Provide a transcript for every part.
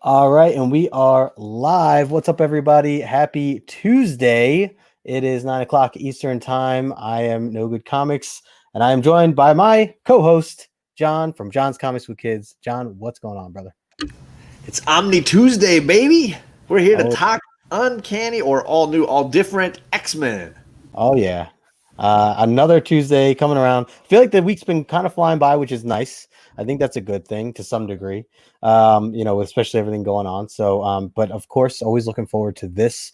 All right, and we are live. What's up, everybody? Happy Tuesday. It is 9 o'clock Eastern time. I am No Good Comics, and I am joined by my co-host, John from John's Comics with Kids. John, what's going on, brother? It's Omni Tuesday, baby. We're here to Oh, talk uncanny or all new, all different X-Men. oh yeah. Another Tuesday coming around. I feel like the week's been kind of flying by, which is nice. I think that's a good thing to some degree. Especially everything going on. So, but of course, always looking forward to this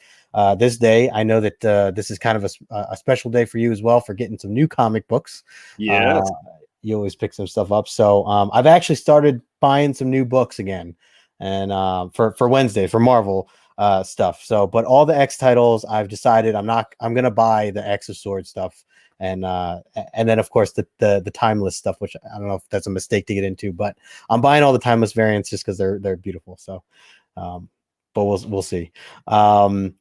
day. I know that this is kind of a special day for you as well for getting some new comic books. Uh, Yes. you always pick some stuff up. So, I've actually started buying some new books again, and for Wednesday for Marvel stuff. So, but all the X titles, I've decided I'm gonna buy the X of Swords stuff, and then of course the timeless stuff, which I don't know if that's a mistake to get into, but I'm buying all the timeless variants just because they're beautiful. So, but we'll see. So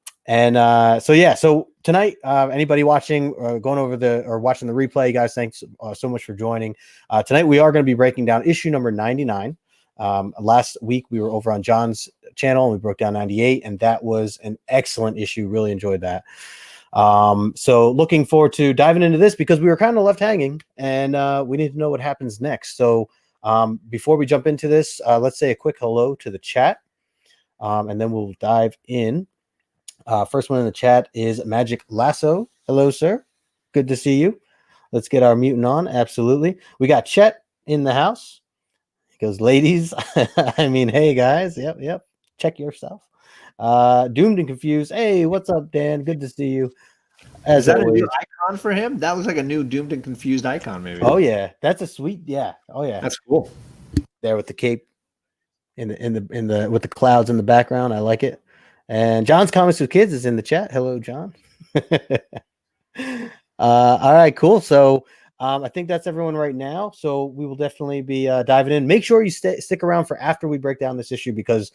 tonight, anybody watching, going over or watching the replay, guys, thanks so much for joining. Tonight we are going to be breaking down issue number 99. Last week we were over on John's channel and we broke down 98, and that was an excellent issue. Really enjoyed that. So looking forward to diving into this because we were kind of left hanging, and we need to know what happens next. So before we jump into this, let's say a quick hello to the chat, and then we'll dive in. First one in the chat is Magic Lasso. Hello, sir. Good to see you. Let's get our mutant on. Absolutely. We got Chet in the house. He goes, ladies. I mean, hey, guys. Yep. Check yourself. Doomed and Confused. Hey, what's up, Dan? Good to see you. Is that always. a new icon for him? That looks like a new Doomed and Confused icon, maybe. Oh, yeah. That's a sweet. Yeah. Oh, yeah. That's cool. There with the cape in the with the clouds in the background. I like it. And John's Comics with Kids is in the chat. Hello, John. All right, cool. So I think that's everyone right now. So we will definitely be diving in. Make sure you stick around for after we break down this issue because,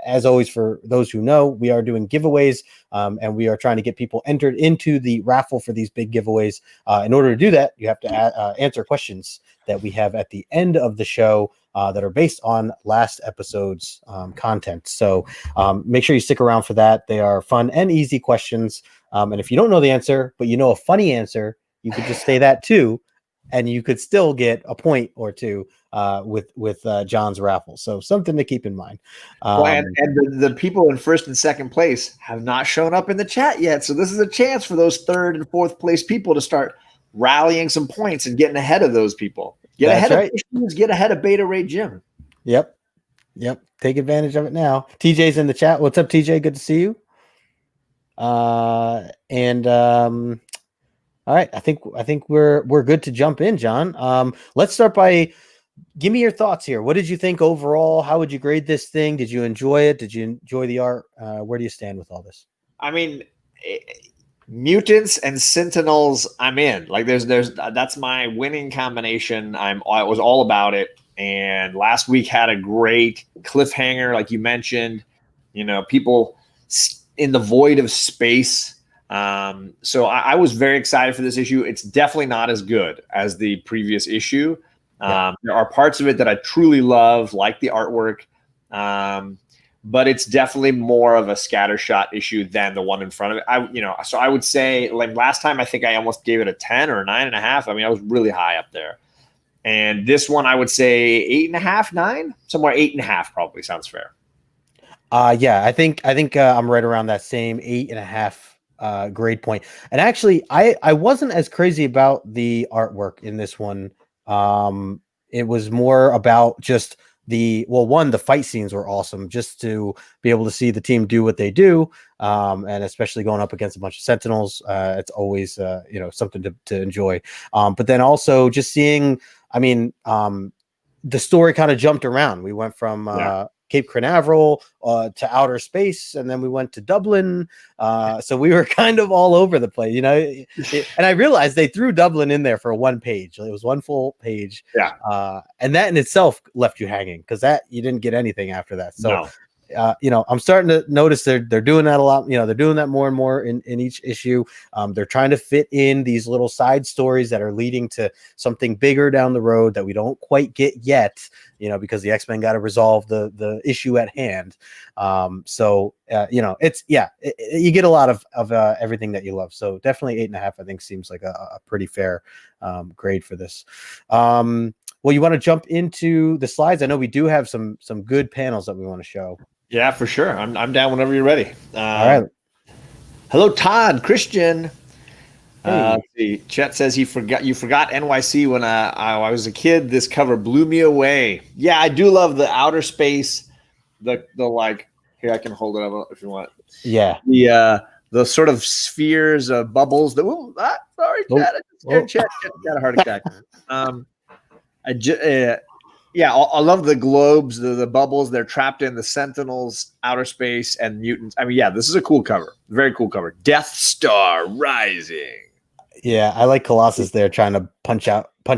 as always, for those who know, we are doing giveaways and we are trying to get people entered into the raffle for these big giveaways. In order to do that, you have to answer questions that we have at the end of the show that are based on last episode's content. So make sure you stick around for that. They are fun and easy questions. And if you don't know the answer, but you know a funny answer, you could just say that too, and you could still get a point or two with John's raffle. So something to keep in mind. And the people in first and second place have not shown up in the chat yet. So this is a chance for those third and fourth place people to start rallying some points and getting ahead of those people. Get ahead of Beta Ray Jim. Yep. Take advantage of it now. TJ's in the chat. What's up, TJ? Good to see you. All right. I think we're good to jump in, John. Let's start by give me your thoughts here. What did you think overall? How would you grade this thing? Did you enjoy it? Did you enjoy the art? Where do you stand with all this? I mean, mutants and sentinels, I'm in. Like there's that's my winning combination. I was all about it. And last week had a great cliffhanger, like you mentioned. People in the void of space. So I was very excited for this issue. It's definitely not as good as the previous issue. There are parts of it that I truly love, like the artwork. But it's definitely more of a scattershot issue than the one in front of it. So I would say, like last time, I think I almost gave it a 10 or a 9.5. I mean, I was really high up there. And this one, I would say 8.5, 9, somewhere 8.5 probably sounds fair. Yeah, I think I'm right around that same 8.5 grade point. And actually, I wasn't as crazy about the artwork in this one. It was more about just the fight scenes were awesome, just to be able to see the team do what they do, and especially going up against a bunch of Sentinels, it's always something to enjoy. But then also just seeing, the story kind of jumped around. We went from Cape Canaveral to outer space, and then we went to Dublin. So we were kind of all over the place, and I realized they threw Dublin in there for one page. It was one full page. Yeah. And that in itself left you hanging because that you didn't get anything after that. So I'm starting to notice they're doing that a lot. They're doing that more and more in each issue. They're trying to fit in these little side stories that are leading to something bigger down the road that we don't quite get yet, because the X-Men got to resolve the issue at hand. You get a lot of everything that you love. So definitely 8.5, I think, seems like a pretty fair grade for this. Well, you want to jump into the slides? I know we do have some good panels that we want to show. Yeah, for sure. I'm down whenever you're ready. All right. Hello, Todd, Christian. Hey. Let's see. Chet says you forgot NYC when I was a kid. This cover blew me away. Yeah, I do love the outer space. The like here, I can hold it up if you want. Yeah. The sort of spheres of bubbles. Sorry, Chet. I just scared Chet. Chet got a heart attack. I love the globes, the bubbles. They're trapped in the Sentinels, outer space, and mutants. I mean, yeah, this is a cool cover. Very cool cover. Death Star Rising. Yeah, I like Colossus there trying to punch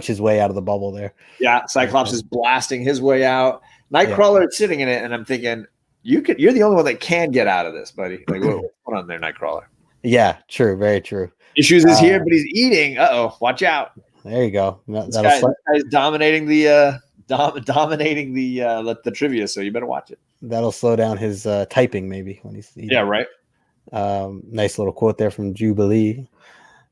his way out of the bubble there. Yeah, Cyclops is blasting his way out. Nightcrawler is sitting in it, and I'm thinking, you're the only one that can get out of this, buddy. Like, what's going on there, Nightcrawler? Yeah, true, very true. Issues is here, but he's eating. Uh-oh, watch out. There you go. This guy's dominating the trivia, so you better watch it. That'll slow down his typing maybe when he's eating. Yeah, right. Nice little quote there from Jubilee.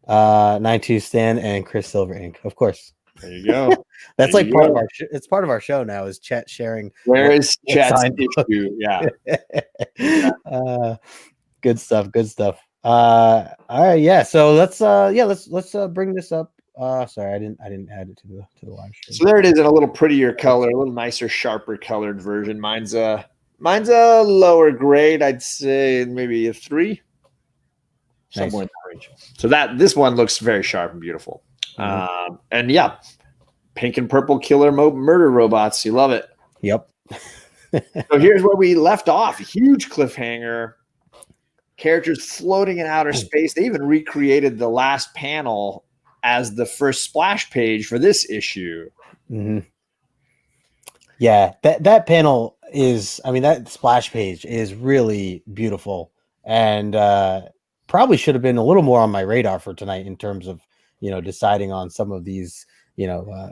9-2 Stan and Chris Silver Inc. Of course. There you go. That's like part of our it's part of our show now is Chet sharing. Where is Chet's issue? Yeah. Good stuff. All right, yeah. So let's bring this up. Sorry, I didn't add it to the live stream. So there it is in a little prettier color, a little nicer, sharper colored version. Mine's a lower grade. I'd say maybe a 3. Somewhere in that range. So this one looks very sharp and beautiful. Mm-hmm. And yeah, pink and purple killer murder robots. You love it. Yep. So here's where we left off. Huge cliffhanger. Characters floating in outer space. They even recreated the last panel as the first splash page for this issue. Mm-hmm. Yeah, that panel is, that splash page is really beautiful, and probably should have been a little more on my radar for tonight in terms of, deciding on some of these,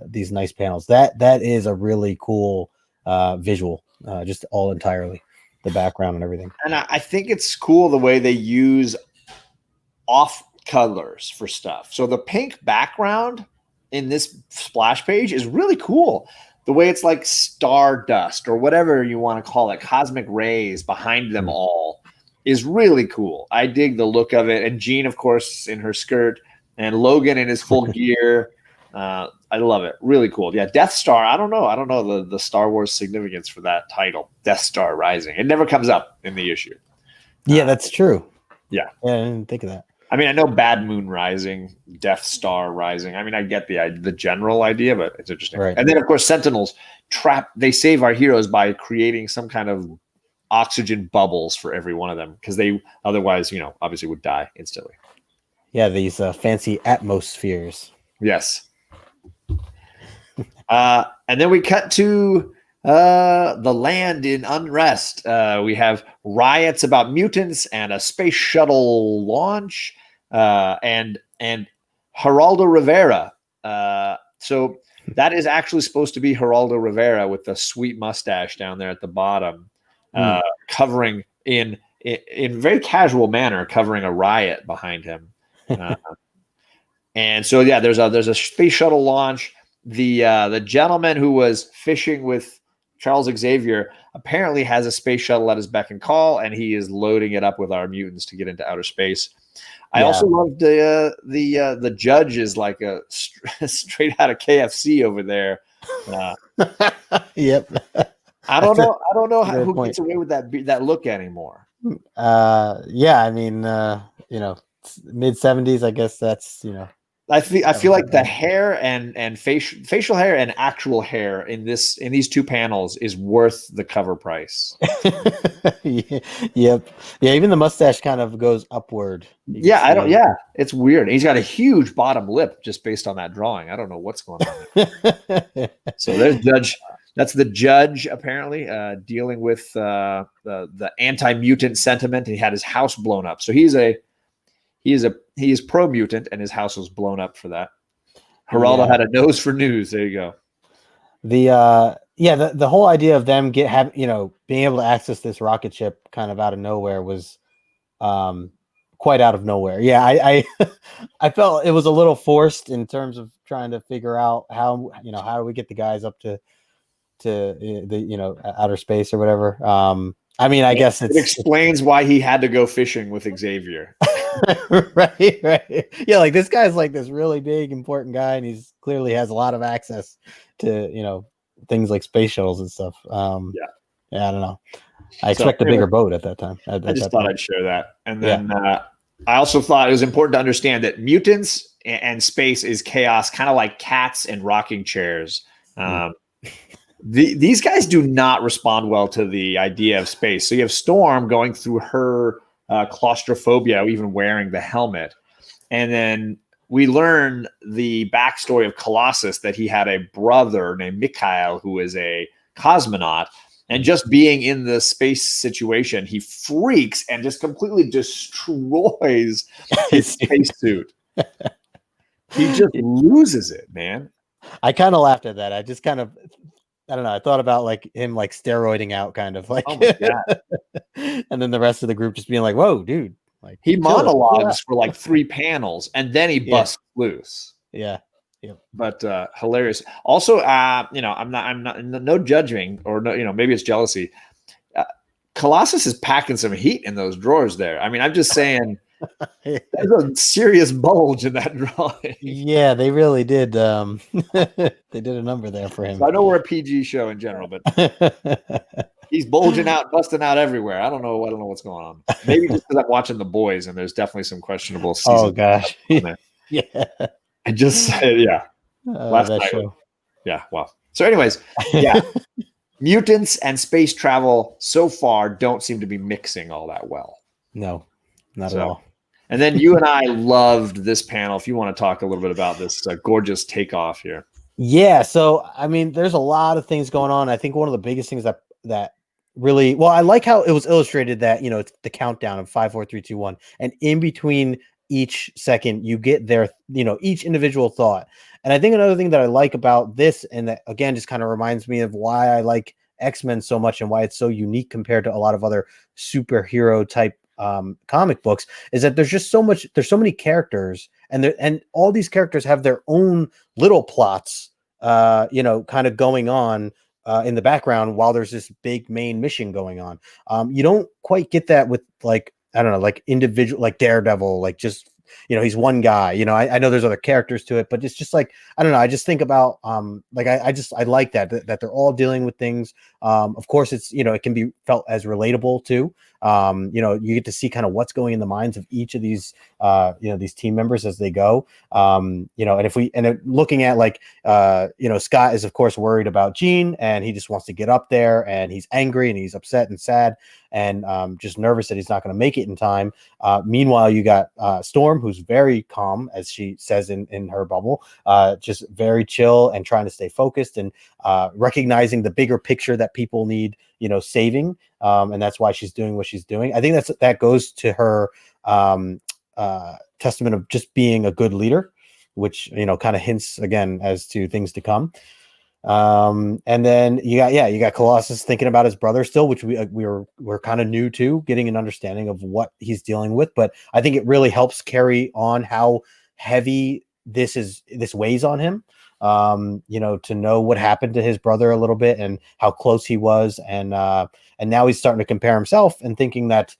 these nice panels. That is a really cool visual, just all entirely, the background and everything. And I think it's cool the way they use off colors for stuff. So the pink background in this splash page is really cool. The way it's like stardust or whatever you want to call it, cosmic rays behind them all is really cool. I dig the look of it. And Jean, of course, in her skirt, and Logan in his full gear. I love it. Really cool. Yeah, Death Star. I don't know the Star Wars significance for that title, Death Star Rising. It never comes up in the issue. Yeah, that's true. Yeah. I didn't think of that. I mean, I know Bad Moon Rising, Death Star Rising. I mean, I get the general idea, but it's interesting. Right. And then, of course, Sentinels they save our heroes by creating some kind of oxygen bubbles for every one of them, because they otherwise, obviously would die instantly. Yeah, these fancy atmospheres. Yes. And then we cut to the land in unrest. We have riots about mutants and a space shuttle launch, and Geraldo Rivera. So that is actually supposed to be Geraldo Rivera with the sweet mustache down there at the bottom, covering in very casual manner, covering a riot behind him. And so, yeah, there's a space shuttle launch. The gentleman who was fishing with Charles Xavier apparently has a space shuttle at his beck and call, and he is loading it up with our mutants to get into outer space. I also love the judge is like a straight out of KFC over there. Yep. I don't know who gets away with that look anymore. Yeah, I mean, mid 70s, I guess that's, I feel like the hair and facial hair and actual hair in these two panels is worth the cover price. Yep. Yeah, even the mustache kind of goes upward. Yeah, it's weird. He's got a huge bottom lip just based on that drawing. I don't know what's going on there. So there's That's the judge apparently dealing with the anti-mutant sentiment. He had his house blown up, so he is pro-mutant, and his house was blown up for that. Geraldo had a nose for news. There you go. The whole idea of them being able to access this rocket ship kind of out of nowhere was quite out of nowhere. Yeah, I I felt it was a little forced in terms of trying to figure out how do we get the guys up to the outer space or whatever. I mean, I guess it explains why he had to go fishing with Xavier. right. Yeah, like this guy's like this really big, important guy, and he's clearly has a lot of access to things like space shuttles and stuff. Yeah, I don't know. I expect a bigger boat at that time. I just thought I'd share that, and then I also thought it was important to understand that mutants and space is chaos, kind of like cats and rocking chairs. These guys do not respond well to the idea of space. So you have Storm going through her claustrophobia, even wearing the helmet. And then we learn the backstory of Colossus, that he had a brother named Mikhail, who is a cosmonaut. And just being in the space situation, he freaks and just completely destroys his spacesuit. He just loses it, man. I kind of laughed at that. I just kind of, I don't know. I thought about like him like steroiding out, kind of like, oh my God. And then the rest of the group just being like, "Whoa, dude!" Like he monologues for like 3 panels, and then he busts loose. Yeah. But hilarious. Also, I'm not no judging, or no, maybe it's jealousy. Colossus is packing some heat in those drawers there. I mean, I'm just saying. There's a serious bulge in that drawing. Yeah, they really did. They did a number there for him. So I know we're a PG show in general, but he's bulging out, busting out everywhere. I don't know what's going on. Maybe just because I'm watching The Boys, and there's definitely some questionable seasons. Oh gosh, yeah. I just said, last night. Show. Yeah, well. So, anyways, mutants and space travel so far don't seem to be mixing all that well. No, not at all. And then you and I loved this panel. If you want to talk a little bit about this gorgeous takeoff here. Yeah. So, I mean, there's a lot of things going on. I think one of the biggest things that really, well, I like how it was illustrated that, it's the countdown of 5, 4, 3, 2, 1. And in between each second, you get their, each individual thought. And I think another thing that I like about this, and that again, just kind of reminds me of why I like X-Men so much and why it's so unique compared to a lot of other superhero type comic books, is that there's so many characters, and all these characters have their own little plots, kind of going on in the background while there's this big main mission going on. You don't quite get that with like, I don't know, like individual, like Daredevil, like just, he's one guy, I know there's other characters to it, but it's just like, I don't know. I just think about, like, I like that they're all dealing with things. Of course it's, it can be felt as relatable too. You get to see kind of what's going in the minds of each of these, these team members as they go, and looking at like, Scott is of course worried about Jean, and he just wants to get up there, and he's angry and he's upset and sad and just nervous that he's not going to make it in time. Meanwhile, you got Storm, who's very calm, as she says in her bubble, just very chill and trying to stay focused and recognizing the bigger picture that people need, saving. And that's why she's doing what she's doing. I think that goes to her testament of just being a good leader, which, kind of hints again as to things to come. And then you got Colossus thinking about his brother still, which we're kind of new to, getting an understanding of what he's dealing with. But I think it really helps carry on how heavy this weighs on him. To know what happened to his brother a little bit and how close he was. And now he's starting to compare himself and thinking that,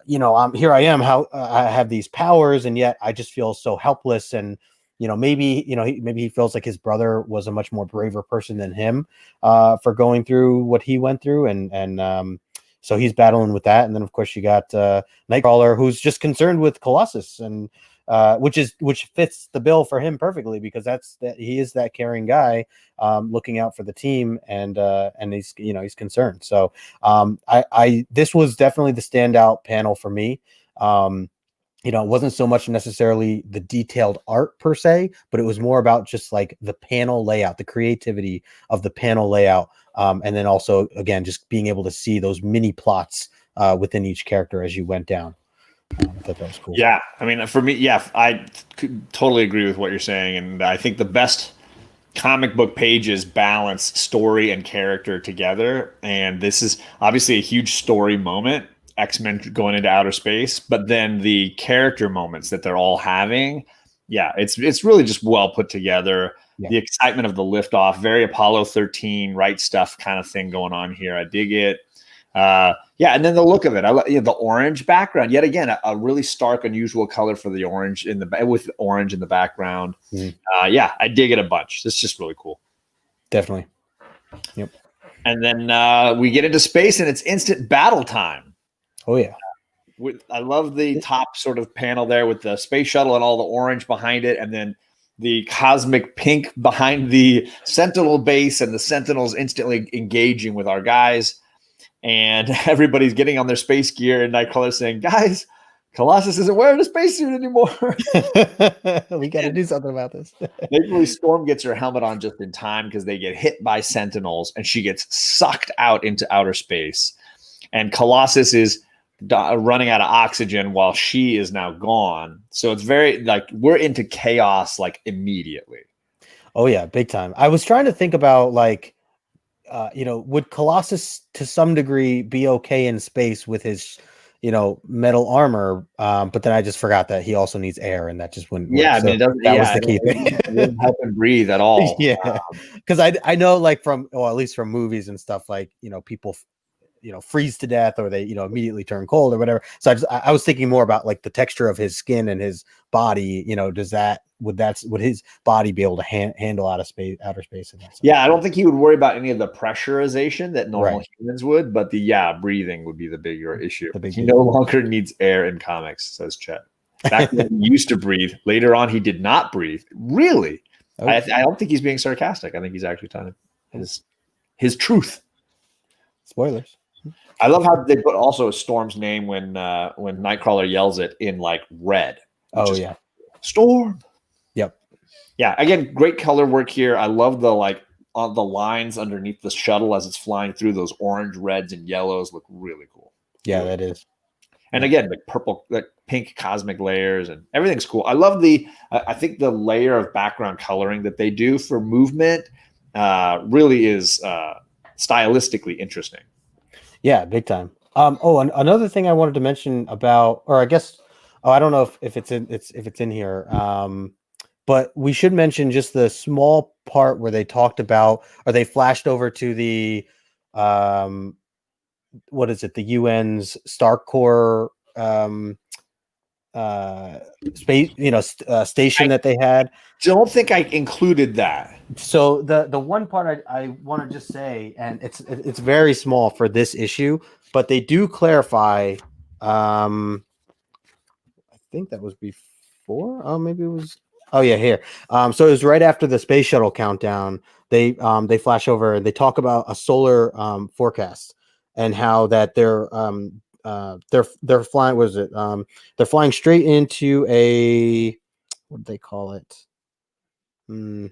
here I am, how I have these powers, and yet I just feel so helpless. And, maybe he feels like his brother was a much more braver person than him, for going through what he went through. And so he's battling with that. And then of course you got, Nightcrawler, who's just concerned with Colossus, and, which fits the bill for him perfectly, because he is that caring guy, looking out for the team, and he's, he's concerned. So, this was definitely the standout panel for me. you know, it wasn't so much necessarily the detailed art per se, but it was more about just like the panel layout, the creativity of the panel layout. And then also, again, just being able to see those mini plots within each character as you went down. I thought that was cool. Yeah. I mean, for me, yeah, I could totally agree with what you're saying. And I think the best comic book pages balance story and character together. And this is obviously a huge story moment, X-Men going into outer space, but then the character moments that they're all having, yeah, it's really just well put together. Yeah. The excitement of the liftoff, very Apollo 13 right stuff kind of thing going on here. I dig it. Yeah, and then the look of it, the orange background. Yet again, a really stark, unusual color for the orange with orange in the background. Mm-hmm. Yeah, I dig it a bunch. It's just really cool. Definitely. Yep. And then we get into space, and it's instant battle time. Oh yeah. I love the top sort of panel there with the space shuttle and all the orange behind it, and then the cosmic pink behind the Sentinel base, and the Sentinels instantly engaging with our guys. And everybody's getting on their space gear, and Nightcrawler's saying, guys, Colossus isn't wearing a spacesuit anymore. We got to do something about this. Thankfully, Storm gets her helmet on just in time because they get hit by Sentinels, and she gets sucked out into outer space. And Colossus is running out of oxygen while she is now gone. So it's very, like, we're into chaos, like, immediately. Oh, yeah, big time. I was trying to think about, like, you know, would Colossus to some degree be okay in space with his, you know, metal armor? But then I just forgot that he also needs air, and that just wouldn't work. Yeah, I mean, that was the key thing. It wouldn't help him breathe at all. Yeah, because I know, like, from, or at least from movies and stuff, like, you know, people, you know, freeze to death, or they, you know, immediately turn cold or whatever. So I was thinking more about, like, the texture of his skin and his body. You know, would his body be able to handle outer space? And that yeah, I don't think he would worry about any of the pressurization that normal Right. humans would, but breathing would be the bigger issue. He deal. no longer needs air in comics, says Chet. Back when he used to breathe, later on he did not breathe. Really? Okay. I don't think he's being sarcastic. I think he's actually telling his truth. Spoilers. I love how they put also Storm's name when Nightcrawler yells it in, like, red. Oh yeah, Storm. Yep. Yeah. Again, great color work here. I love the, like, the lines underneath the shuttle as it's flying through. Those orange, reds, and yellows look really cool. Yeah, that is. And again, like purple, like pink cosmic layers, and everything's cool. I love I think the layer of background coloring that they do for movement really is stylistically interesting. Yeah, big time. Another thing I wanted to mention about, or I guess, I don't know if it's in here. But we should mention just the small part where they talked about, or they flashed over to the, what is it? The UN's Starcore space, you know, station that they had. Don't think I included that. So the one part I want to just say, and it's very small for this issue, but they do clarify. I think that was before. Oh, maybe it was. Oh yeah, here. So it was right after the space shuttle countdown. They flash over and they talk about a solar forecast and how that they're flying. Was it? They're flying straight into a, what do they call it? They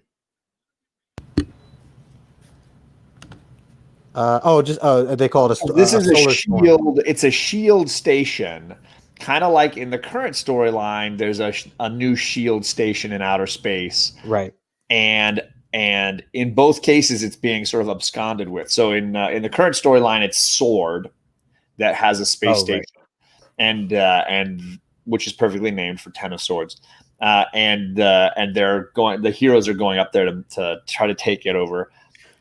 call it a. This is a shield. Storm. It's a shield station. Kind of like in the current storyline, there's a new shield station in outer space, right? And in both cases, it's being sort of absconded with. So in the current storyline, it's Sword that has a space station, right. and which is perfectly named for 10 of Swords, and the heroes are going up there to try to take it over.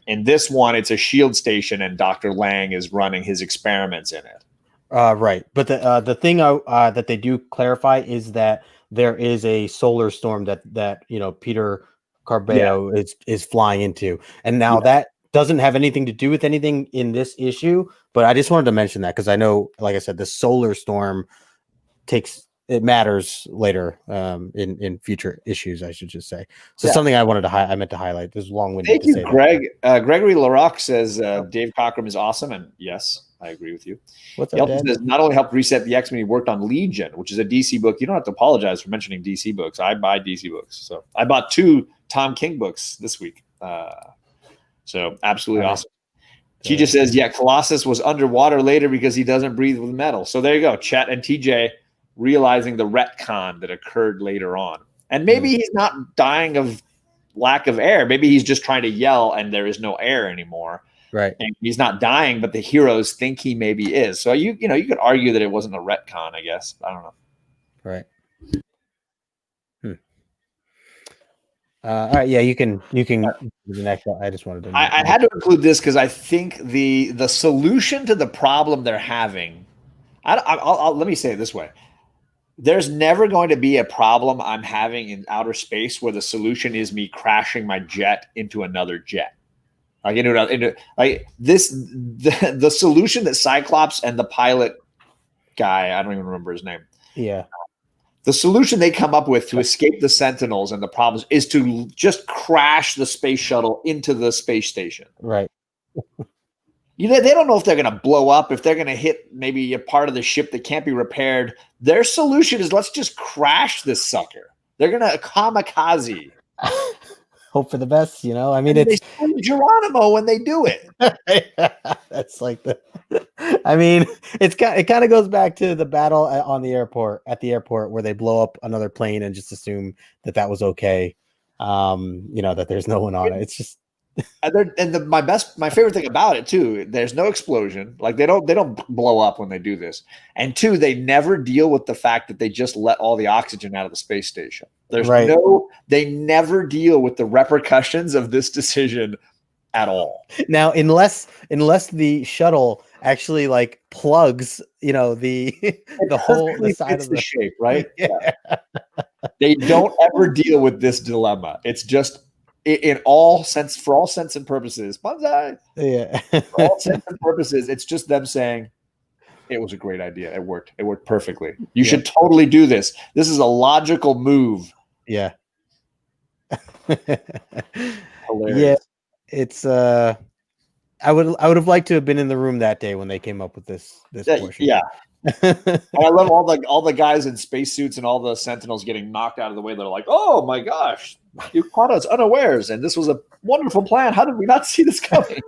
In this one, it's a shield station, and Dr. Lang is running his experiments in it. Right, but the thing that they do clarify is that there is a solar storm that you know Peter Carballo is flying into, and now that doesn't have anything to do with anything in this issue. But I just wanted to mention that because I know, like I said, the solar storm matters later in future issues. I should just say. So something I meant to highlight. This is long-winded. Thank you, Greg. Gregory LaRock says Dave Cockrum is awesome, and yes. I agree with you. What's He up, also Dad? says not only helped reset the X-Men, he worked on Legion, which is a DC book. You don't have to apologize for mentioning DC books. I buy DC books. So I bought 2 Tom King books this week. So absolutely awesome. She just says, yeah, Colossus was underwater later because he doesn't breathe with metal. So there you go. Chet and TJ realizing the retcon that occurred later on. And maybe he's not dying of lack of air. Maybe he's just trying to yell and there is no air anymore. Right. And he's not dying, but the heroes think he maybe is. So you could argue that it wasn't a retcon, I guess. I don't know. Right. All right. Yeah, you can do the next one. I just wanted to. I had to include this because I think the solution to the problem they're having. Let me say it this way: there's never going to be a problem I'm having in outer space where the solution is me crashing my jet into another jet. Like the solution that Cyclops and the pilot guy, I don't even remember his name. Yeah. The solution they come up with to escape the Sentinels and the problems is to just crash the space shuttle into the space station. Right. They don't know if they're going to blow up, if they're going to hit maybe a part of the ship that can't be repaired. Their solution is let's just crash this sucker. They're going to kamikaze. Hope for the best, I mean, they scream Geronimo when they do it. That's like it kind of goes back to the battle at the airport where they blow up another plane and just assume that was okay. That there's no one on it. It's just my favorite thing about it too, there's no explosion. Like they don't blow up when they do this. And 2, they never deal with the fact that they just let all the oxygen out of the space station. They never deal with the repercussions of this decision at all. Now, unless the shuttle actually like plugs, the side of the shape, right? Yeah. They don't ever deal with this dilemma. It's just for all sense and purposes, bonsai. Yeah. For all sense and purposes, it's just them saying it was a great idea. It worked. It worked perfectly. You should totally do this. This is a logical move. Yeah. Hilarious. Yeah. It's I would have liked to have been in the room that day when they came up with this portion. Yeah. And I love all the guys in spacesuits and all the Sentinels getting knocked out of the way. They're like, "Oh my gosh, you caught us unawares, and this was a wonderful plan. How did we not see this coming?"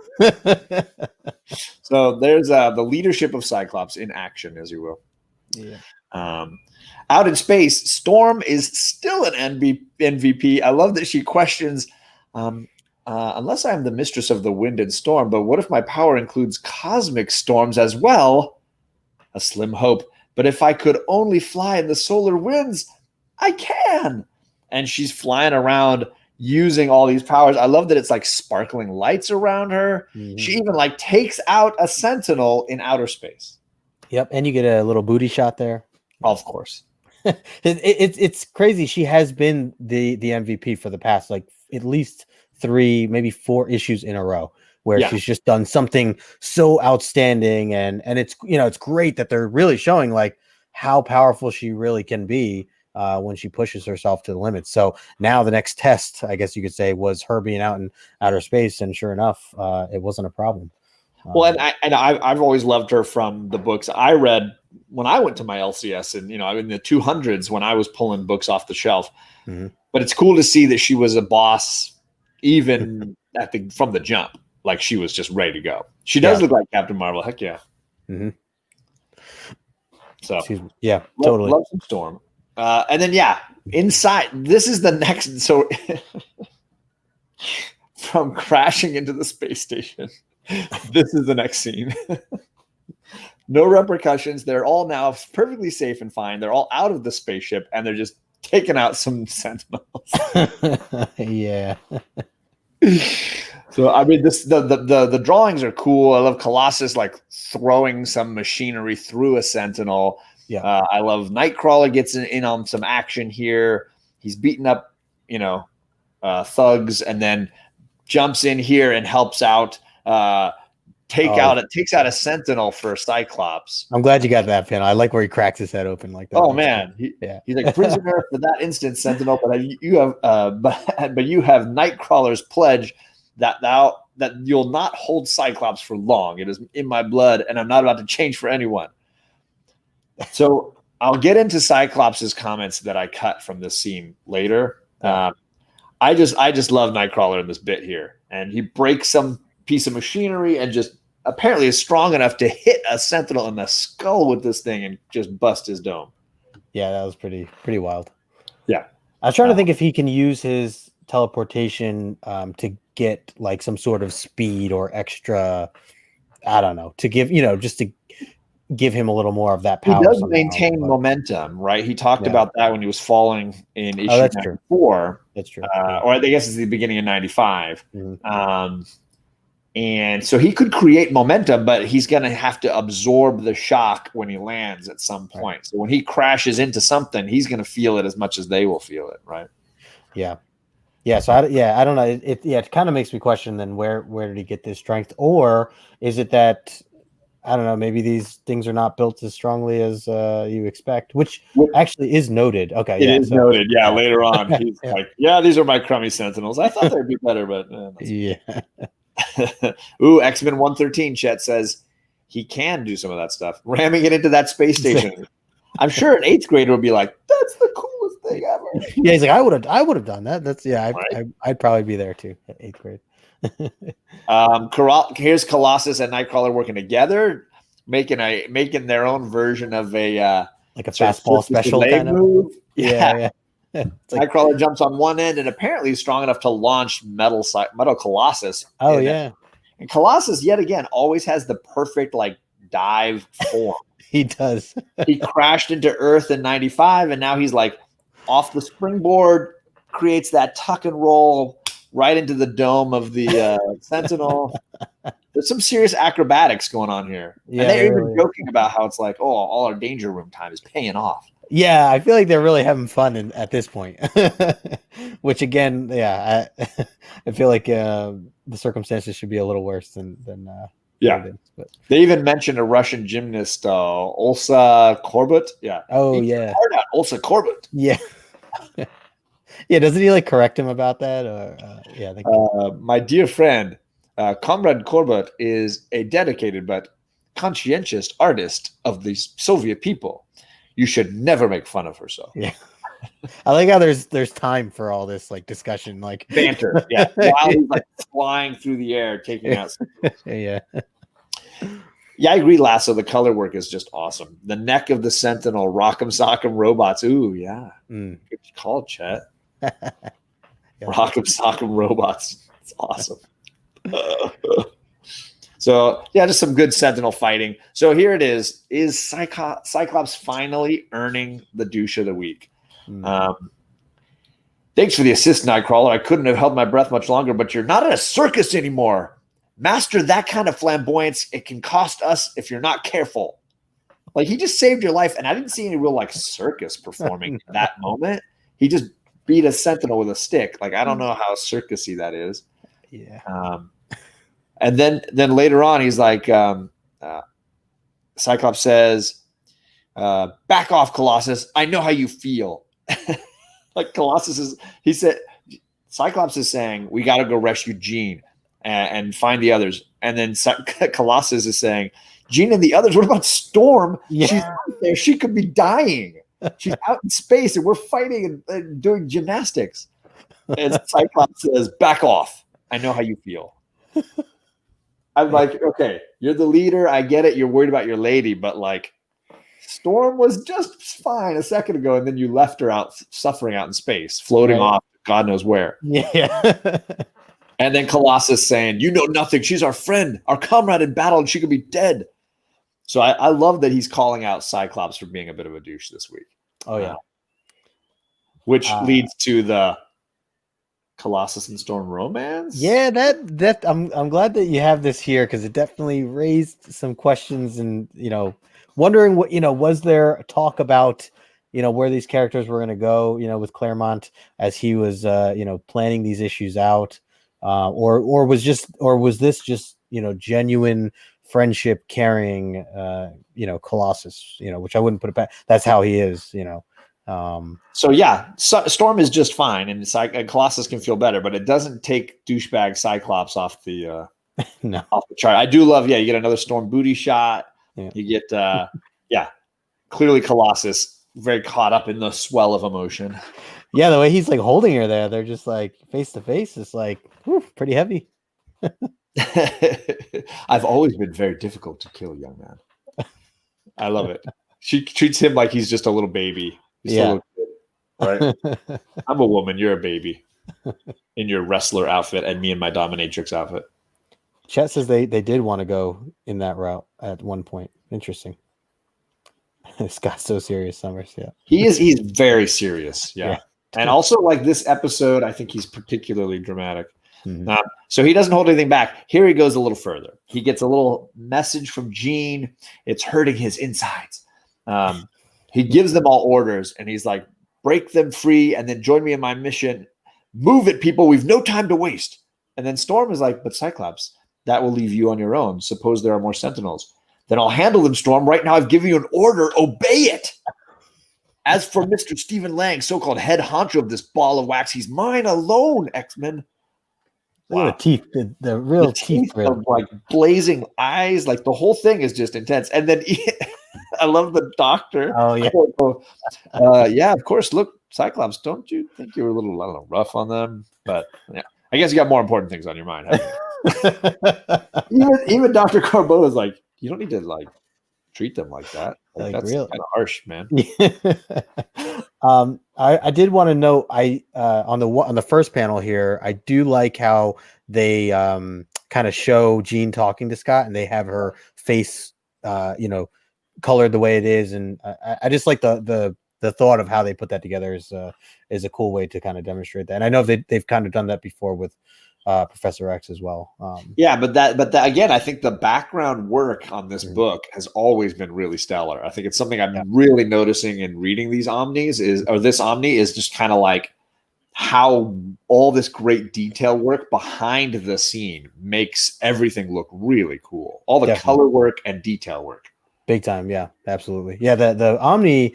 So there's the leadership of Cyclops in action, as you will. Yeah. Out in space, Storm is still an MVP. I love that she questions, unless I am the mistress of the wind and storm, but what if my power includes cosmic storms as well? A slim hope. But if I could only fly in the solar winds, I can. And she's flying around using all these powers. I love that it's like sparkling lights around her. Mm-hmm. She even like takes out a Sentinel in outer space. Yep. And you get a little booty shot there. Of course. It's crazy. She has been the MVP for the past like at least 3, maybe 4 issues in a row where she's just done something so outstanding, and it's it's great that they're really showing like how powerful she really can be when she pushes herself to the limits. So now the next test, I guess you could say, was her being out in outer space, and sure enough, it wasn't a problem. Well, and I've always loved her from the books I read when I went to my LCS, and in the 200s when I was pulling books off the shelf. Mm-hmm. But it's cool to see that she was a boss even from the jump. Like she was just ready to go. She does look like Captain Marvel. Heck yeah. Mm-hmm. So totally. Love some Storm. And then inside. This is the next. So from crashing into the space station, this is the next scene. No repercussions. They're all now perfectly safe and fine. They're all out of the spaceship, and they're just taking out some Sentinels. Yeah. So I mean, the drawings are cool. I love Colossus like throwing some machinery through a Sentinel. Yeah, I love Nightcrawler gets in on some action here. He's beating up, thugs, and then jumps in here and helps out. Takes out a Sentinel for Cyclops. I'm glad you got that, Pin. I like where he cracks his head open like that. Oh man, he's like prisoner for that instant, Sentinel. But you have Nightcrawler's pledge. that you'll not hold Cyclops for long. It is in my blood, and I'm not about to change for anyone. So I'll get into Cyclops' comments that I cut from this scene later. I just love Nightcrawler in this bit here, and he breaks some piece of machinery and just apparently is strong enough to hit a Sentinel in the skull with this thing and just bust his dome. Yeah, that was pretty wild. Yeah, I was trying to think if he can use his teleportation to get like some sort of speed or extra. I don't know, to give just to give him a little more of that power. He does maintain momentum, right? He talked about that when he was falling in issue 94. That's true. Or I guess it's the beginning of 95. And so he could create momentum, but he's going to have to absorb the shock when he lands at some point. Right. So when he crashes into something, he's going to feel it as much as they will feel it, right? Yeah. Yeah. So I don't know. It kind of makes me question then where did he get this strength? Or is it that, I don't know, maybe these things are not built as strongly as you expect, which actually is noted. Okay. It is noted. Yeah. Later on, he's like, yeah, these are my crummy Sentinels. I thought they'd be better, but yeah. Ooh, X-Men 113, Chet says he can do some of that stuff, ramming it into that space station. I'm sure an 8th grader would be like, that's the coolest thing ever. Yeah, he's like, I would have done that. That's I'd probably be there too at 8th grade. Here's Colossus and Nightcrawler working together, making their own version of a like a fastball special kind of move. Yeah. Like, Nightcrawler jumps on one end and apparently is strong enough to launch Metal Colossus. Oh yeah, and Colossus yet again always has the perfect like dive form. He does. He crashed into Earth in 95, and now he's like off the springboard, creates that tuck and roll right into the dome of the Sentinel. There's some serious acrobatics going on here. Yeah, and they're even joking about how it's like, oh, all our danger room time is paying off. Yeah, I feel like they're really having fun at this point. Which again, I feel like the circumstances should be a little worse than but they even mentioned a Russian gymnast, Olsa Korbut. Yeah. Oh yeah. Olsa Korbut. Yeah. Yeah. Doesn't he like correct him about that? Or my dear friend, Comrade Korbut is a dedicated but conscientious artist of the Soviet people. You should never make fun of herself. Yeah. I like how there's time for all this like discussion, like banter. Yeah. While he's like flying through the air, taking out. Yeah. Yeah, I agree, Lasso. The color work is just awesome. The neck of the Sentinel, Rock'em Sock'em Robots. Ooh, yeah. Good call, Chet. Rock'em Sock'em Robots. It's awesome. So, yeah, just some good Sentinel fighting. So here it is. Is Cyclops finally earning the douche of the week? Thanks for the assist, Nightcrawler. I couldn't have held my breath much longer, but you're not in a circus anymore. Master that kind of flamboyance. It can cost us if you're not careful. Like, he just saved your life, and I didn't see any real, like, circus performing in that moment. He just beat a Sentinel with a stick. Like, I don't know how circusy that is. Yeah. And then later on, he's like, Cyclops says, back off, Colossus. I know how you feel. Like Cyclops is saying, we got to go rescue Jean and find the others. And then Colossus is saying, Jean and the others, what about Storm? Yeah. She's out there. She could be dying. She's out in space and we're fighting and doing gymnastics. And Cyclops says, back off. I know how you feel. I'm like, okay, you're the leader. I get it. You're worried about your lady, but like Storm was just fine a second ago. And then you left her out suffering out in space, floating off God knows where. Yeah. And then Colossus saying, you know nothing. She's our friend, our comrade in battle, and she could be dead. So I love that he's calling out Cyclops for being a bit of a douche this week. Oh, yeah. Which leads to the Colossus and Storm romance. Yeah, that I'm glad that you have this here because it definitely raised some questions and wondering what was there talk about where these characters were going to go with Claremont as he was planning these issues out, or was this just genuine friendship carrying Colossus, which I wouldn't put it back. That's how he is, So yeah, Storm is just fine, and Colossus can feel better, but it doesn't take douchebag Cyclops off the No. off the chart. I do love, you get another Storm booty shot. Yeah. You get clearly Colossus very caught up in the swell of emotion. Yeah, the way he's like holding her there, they're just like face to face. It's like pretty heavy. I've always been very difficult to kill, young man. I love it. She treats him like he's just a little baby. He's still a little kid, right? I'm a woman. You're a baby in your wrestler outfit and me in my dominatrix outfit. Chet says they did want to go in that route at one point. Interesting. Scott's so serious, Summers. Yeah. He's very serious. Yeah. And also, like, this episode, I think he's particularly dramatic. Mm-hmm. So he doesn't hold anything back. Here he goes a little further. He gets a little message from Jean. It's hurting his insides. He gives them all orders, and he's like, break them free and then join me in my mission. Move it, people. We've no time to waste. And then Storm is like, but Cyclops, that will leave you on your own. Suppose there are more Sentinels. Then I'll handle them, Storm. Right now I've given you an order. Obey it. As for Mr. Stephen Lang, so-called head honcho of this ball of wax, he's mine alone, X-Men. Look at the teeth, the real teeth, of, like, blazing eyes. Like, the whole thing is just intense. And then I love the doctor. Oh, yeah. Yeah, of course. Look, Cyclops, don't you think you were a little, I don't know, rough on them? But yeah, I guess you got more important things on your mind. Even Dr. Corbeau is like, you don't need to, like, treat them like that. Like, that's really kind of harsh, man. I did want to note, on the first panel here, I do like how they kind of show Jean talking to Scott, and they have her face colored the way it is, and I just like the thought of how they put that together is a cool way to kind of demonstrate that. And I know they've kind of done that before with Professor X as well. But that again, I think the background work on this book has always been really stellar. I think it's something I'm really noticing in reading these Omnis this Omni is just kind of like how all this great detail work behind the scene makes everything look really cool. All the color work and detail work. Big time. Yeah, absolutely. Yeah. The Omni,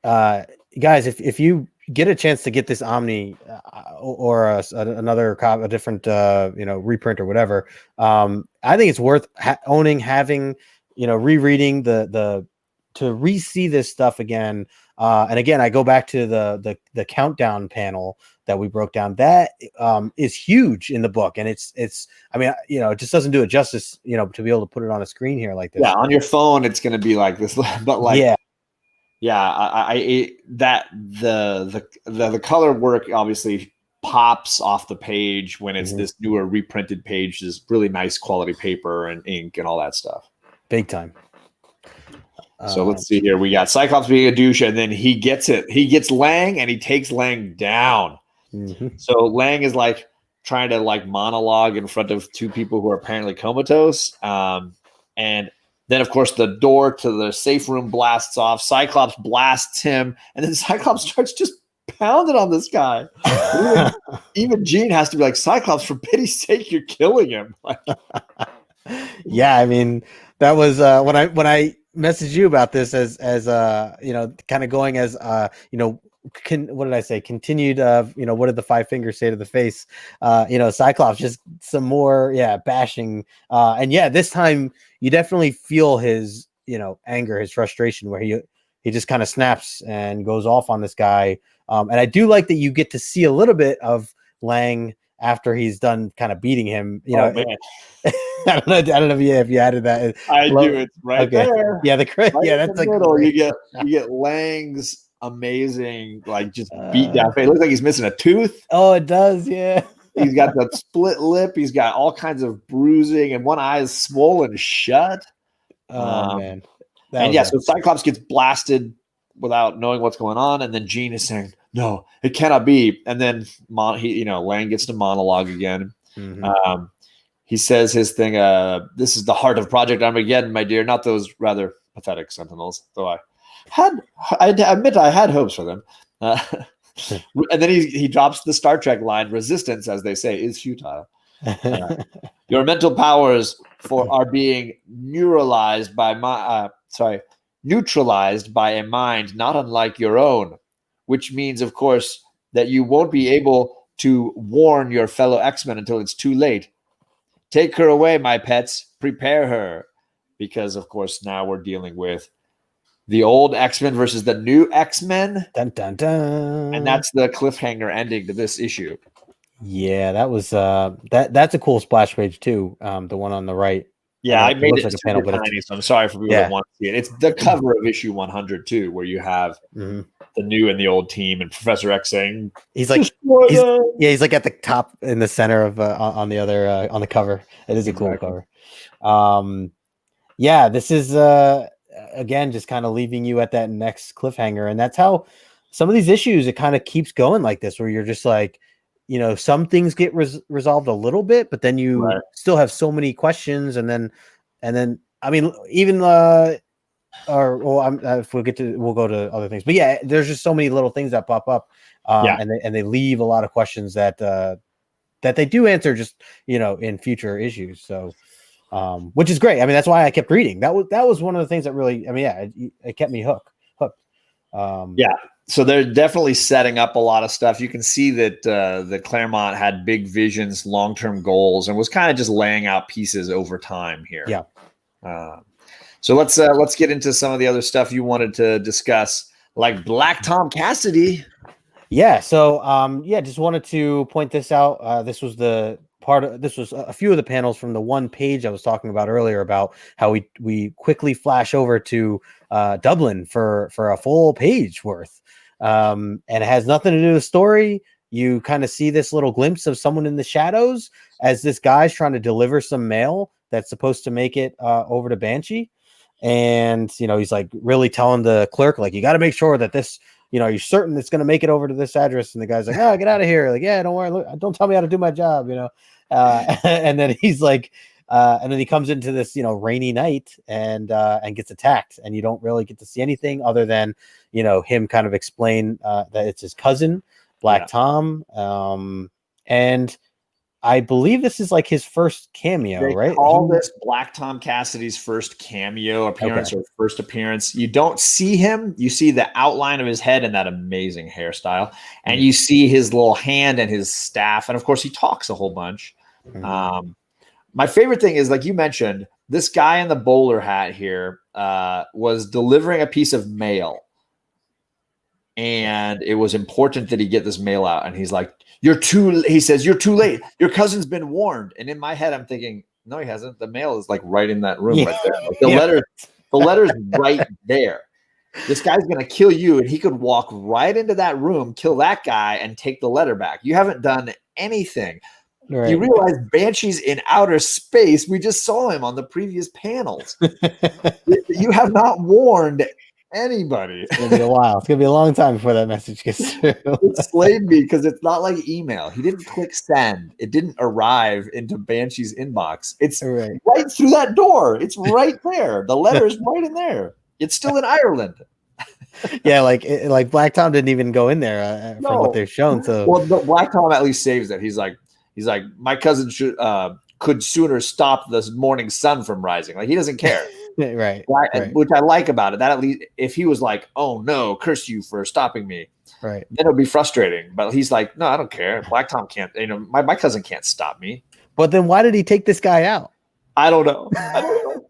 guys, if you get a chance to get this Omni or another a different reprint or whatever, I think it's worth having rereading to re-see this stuff again. And again, I go back to the countdown panel that we broke down. That is huge in the book, and it's I mean, it just doesn't do it justice, to be able to put it on a screen here like this. Yeah, on your phone it's going to be like this, but like the color work obviously pops off the page when it's this newer reprinted page, is really nice quality paper and ink and all that stuff. Big time. So let's see here. We got Cyclops being a douche, and then he gets it. He gets Lang, and he takes Lang down. So Lang is like trying to like monologue in front of two people who are apparently comatose. And then, of course, the door to the safe room blasts off. Cyclops blasts him, and then Cyclops starts just pounding on this guy. Even Jean has to be like, Cyclops, for pity's sake, you're killing him. Yeah, I mean, that was when I messaged you about this as kind of going as what did I say? Continued what did the five fingers say to the face? Cyclops, just some more bashing. And this time you definitely feel his anger, his frustration, where he just kind of snaps and goes off on this guy. And I do like that you get to see a little bit of Lang after he's done kind of beating him. I don't know if you added that. I do. It's right there. Yeah, that's like middle. You get Lang's amazing, like, just beat down face. It looks like he's missing a tooth. Oh, it does. Yeah. He's got that split lip. He's got all kinds of bruising, and one eye is swollen shut. Oh man. So Cyclops gets blasted without knowing what's going on, and then Jean is saying, "No, it cannot be." And then Lang gets to monologue again. He says his thing, this is the heart of Project Armageddon, my dear, not those rather pathetic Sentinels, though I admit I had hopes for them. And then he drops the Star Trek line, resistance, as they say, is futile. Your mental powers are being neutralized by a mind not unlike your own. which means, of course, that you won't be able to warn your fellow X-Men until it's too late. Take her away, my pets. Prepare her. Because, of course, now we're dealing with the old X-Men versus the new X-Men. Dun, dun, dun. And that's the cliffhanger ending to this issue. Yeah, that was that's a cool splash page too. The one on the right. Yeah, I made it like super tiny, so I'm sorry for people that want to see it. It's the cover of issue 100 too, where you have the new and the old team, and Professor X saying he's like he's like at the top in the center of on the other on the cover. It is a cool cover. Yeah, this is again just kind of leaving you at that next cliffhanger, and that's how some of these issues it kind of keeps going like this, where you're just like, you know, some things get resolved a little bit, but then you still have so many questions, and then I mean, even if we get to, we'll go to other things, but yeah, there's just so many little things that pop up, and they leave a lot of questions that they do answer just, you know, in future issues. So, which is great. I mean, that's why I kept reading. That was one of the things that really, I mean, it kept me hooked. So they're definitely setting up a lot of stuff. You can see that the Claremont had big visions, long-term goals, and was kind of just laying out pieces over time here. Yeah. So let's get into some of the other stuff you wanted to discuss, like Black Tom Cassidy. Yeah. So just wanted to point this out. This was a few of the panels from the one page I was talking about earlier about how we quickly flash over to Dublin for a full page worth. And it has nothing to do with the story. You kind of see this little glimpse of someone in the shadows as this guy's trying to deliver some mail that's supposed to make it over to Banshee. And, you know, he's like really telling the clerk, like, you got to make sure that this, you know, you're certain it's going to make it over to this address. And the guy's like, oh, get out of here. Like, yeah, don't worry. Look, don't tell me how to do my job, you know? And then he's like, and then he comes into this, you know, rainy night and gets attacked, and you don't really get to see anything other than, you know, him kind of explain that it's his cousin, Black Tom. And I believe this is like his first cameo, right? They call this Black Tom Cassidy's first cameo appearance or first appearance. You don't see him. You see the outline of his head and that amazing hairstyle. And you see his little hand and his staff. And, of course, he talks a whole bunch. My favorite thing is, like you mentioned, this guy in the bowler hat here was delivering a piece of mail. And it was important that he get this mail out. And he's like, he says, you're too late. Your cousin's been warned. And in my head, I'm thinking, no, he hasn't. The mail is like right in that room right there. Like the letter's right there. This guy's going to kill you. And he could walk right into that room, kill that guy, and take the letter back. You haven't done anything. Right. You realize Banshee's in outer space. We just saw him on the previous panels. You have not warned anybody. It's gonna be a while. It's gonna be a long time before that message gets through. It slayed me because it's not like email. He didn't click send. It didn't arrive into Banshee's inbox. It's right through that door. It's right there. The letter is right in there. It's still in Ireland. Yeah, like Black Tom didn't even go in there from what they've shown. So Black Tom at least saves it. He's like, my cousin could sooner stop this morning sun from rising. Like, he doesn't care. Right. Which I like about it. That at least if he was like, oh no, curse you for stopping me, right, then it would be frustrating. But he's like, no, I don't care. Black Tom can't, you know, my cousin can't stop me. But then why did he take this guy out? I don't know.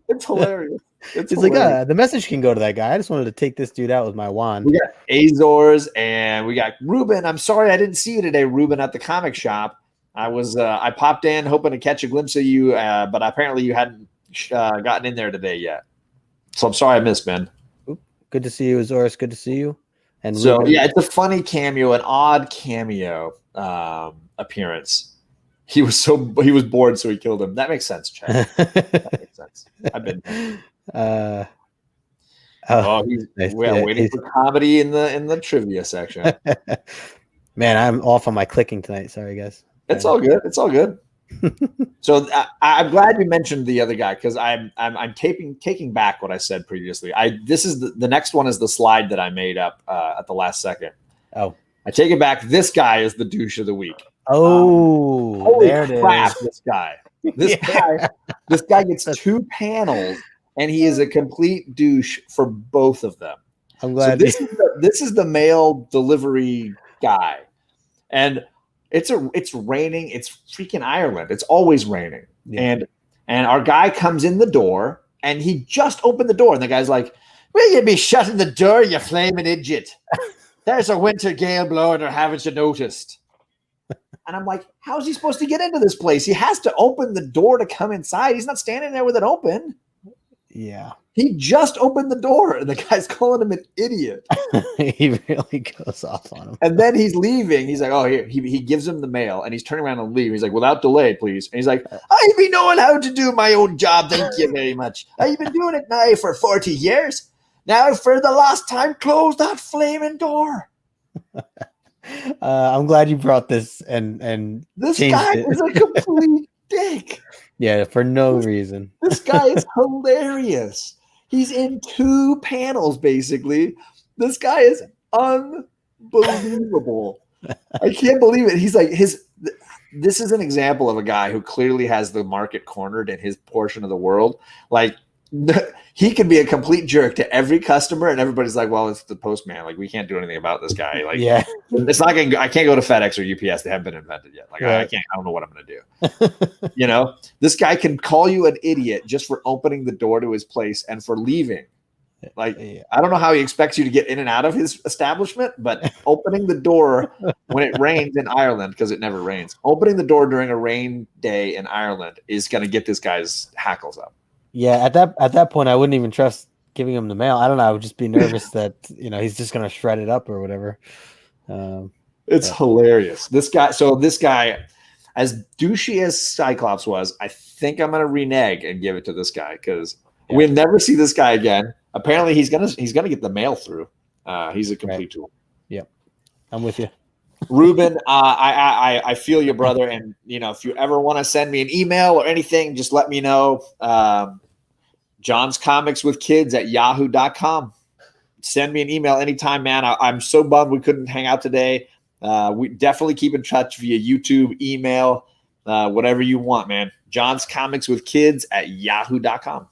It's hilarious. It's like, the message can go to that guy. I just wanted to take this dude out with my wand. We got Azores and we got Ruben. I'm sorry I didn't see you today, Ruben, at the comic shop. I popped in hoping to catch a glimpse of you, but apparently you hadn't gotten in there today yet. So I'm sorry I missed, man. Good to see you, Azores. Good to see you. And so, Ruben. Yeah, it's a funny cameo, an odd cameo appearance. He was bored, so he killed him. That makes sense, Chad. That makes sense. I've been waiting for comedy in the trivia section. Man, I'm off on my clicking tonight. Sorry, guys. It's all good. It's all good. So I'm glad you mentioned the other guy, because I'm taking back what I said previously. This is the next one is the slide that I made up at the last second. Oh, I take it back. This guy is the douche of the week. Oh, holy crap! This guy. This guy gets 2 panels, and he is a complete douche for both of them. I'm So glad. this is the mail delivery guy, and it's raining. It's freaking Ireland. It's always raining, Yeah. and our guy comes in the door, and he just opened the door, and the guy's like, "Will you be shutting the door, you flaming idiot? There's a winter gale blowing, or haven't you noticed?" And I'm like, how's he supposed to get into this place? He has to open the door to come inside. He's not standing there with it open. Yeah. He just opened the door, and the guy's calling him an idiot. He really goes off on him. And then he's leaving. He's like, oh, here. He gives him the mail, and he's turning around and leaving. He's like, without delay, please. And he's like, I be knowing how to do my own job. Thank you very much. I've been doing it now for 40 years. Now, for the last time, close that flaming door. I'm glad you brought this and this guy is a complete dick. Yeah, for no reason. This guy is hilarious. He's in 2 panels, basically. This guy is unbelievable. I can't believe it. He's like this is an example of a guy who clearly has the market cornered in his portion of the world. Like, he can be a complete jerk to every customer, and everybody's like, well, it's the postman. Like, we can't do anything about this guy. Like, yeah, it's not gonna, I can't go to FedEx or UPS. They haven't been invented yet. Like, right. I don't know what I'm going to do. You know, this guy can call you an idiot just for opening the door to his place and for leaving. Like, yeah. I don't know how he expects you to get in and out of his establishment, but opening the door when it rains in Ireland, because it never rains, opening the door during a rain day in Ireland is going to get this guy's hackles up. Yeah, at that point, I wouldn't even trust giving him the mail. I don't know. I would just be nervous that he's just gonna shred it up or whatever. It's hilarious. This guy, as douchey as Cyclops was, I think I'm gonna renege and give it to this guy because we'll never see this guy again. Apparently, he's gonna get the mail through. He's a complete tool. Yep, I'm with you. Ruben, I feel you, brother. And, if you ever want to send me an email or anything, just let me know. John's Comics with Kids at yahoo.com. Send me an email anytime, man. I'm so bummed we couldn't hang out today. We definitely keep in touch via YouTube, email, whatever you want, man. John's Comics with Kids at yahoo.com.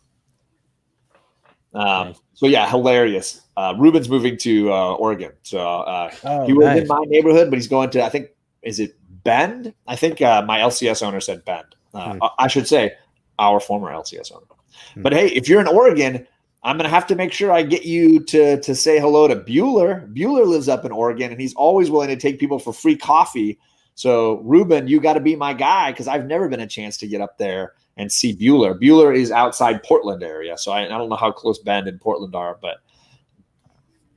Nice. So, yeah, hilarious. Ruben's moving to Oregon. So he was in my neighborhood, but he's going to, I think, is it Bend? I think my LCS owner said Bend. I should say our former LCS owner. But, hey, if you're in Oregon, I'm going to have to make sure I get you to say hello to Bueller. Bueller lives up in Oregon, and he's always willing to take people for free coffee. So, Ruben, you got to be my guy because I've never been a chance to get up there and see Bueller. Bueller is outside Portland area, so I don't know how close Bend and Portland are, but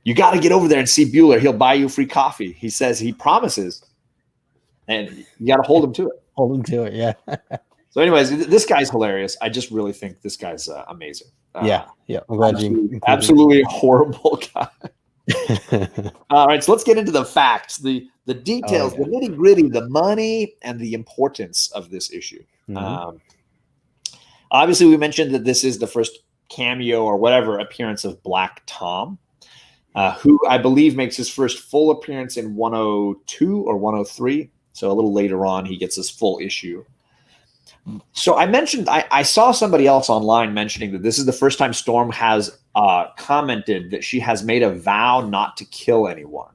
you got to get over there and see Bueller. He'll buy you free coffee. He says he promises, and you got to hold him to it. Hold him to it, yeah. So, anyways, this guy's hilarious. I just really think this guy's amazing. Yeah. I'm glad you absolutely horrible guy. All right, so let's get into the facts, the details, the nitty gritty, the money, and the importance of this issue. Mm-hmm. Obviously, we mentioned that this is the first cameo or whatever appearance of Black Tom, who I believe makes his first full appearance in 102 or 103. So a little later on, he gets his full issue. So I mentioned, I saw somebody else online mentioning that this is the first time Storm has commented that she has made a vow not to kill anyone.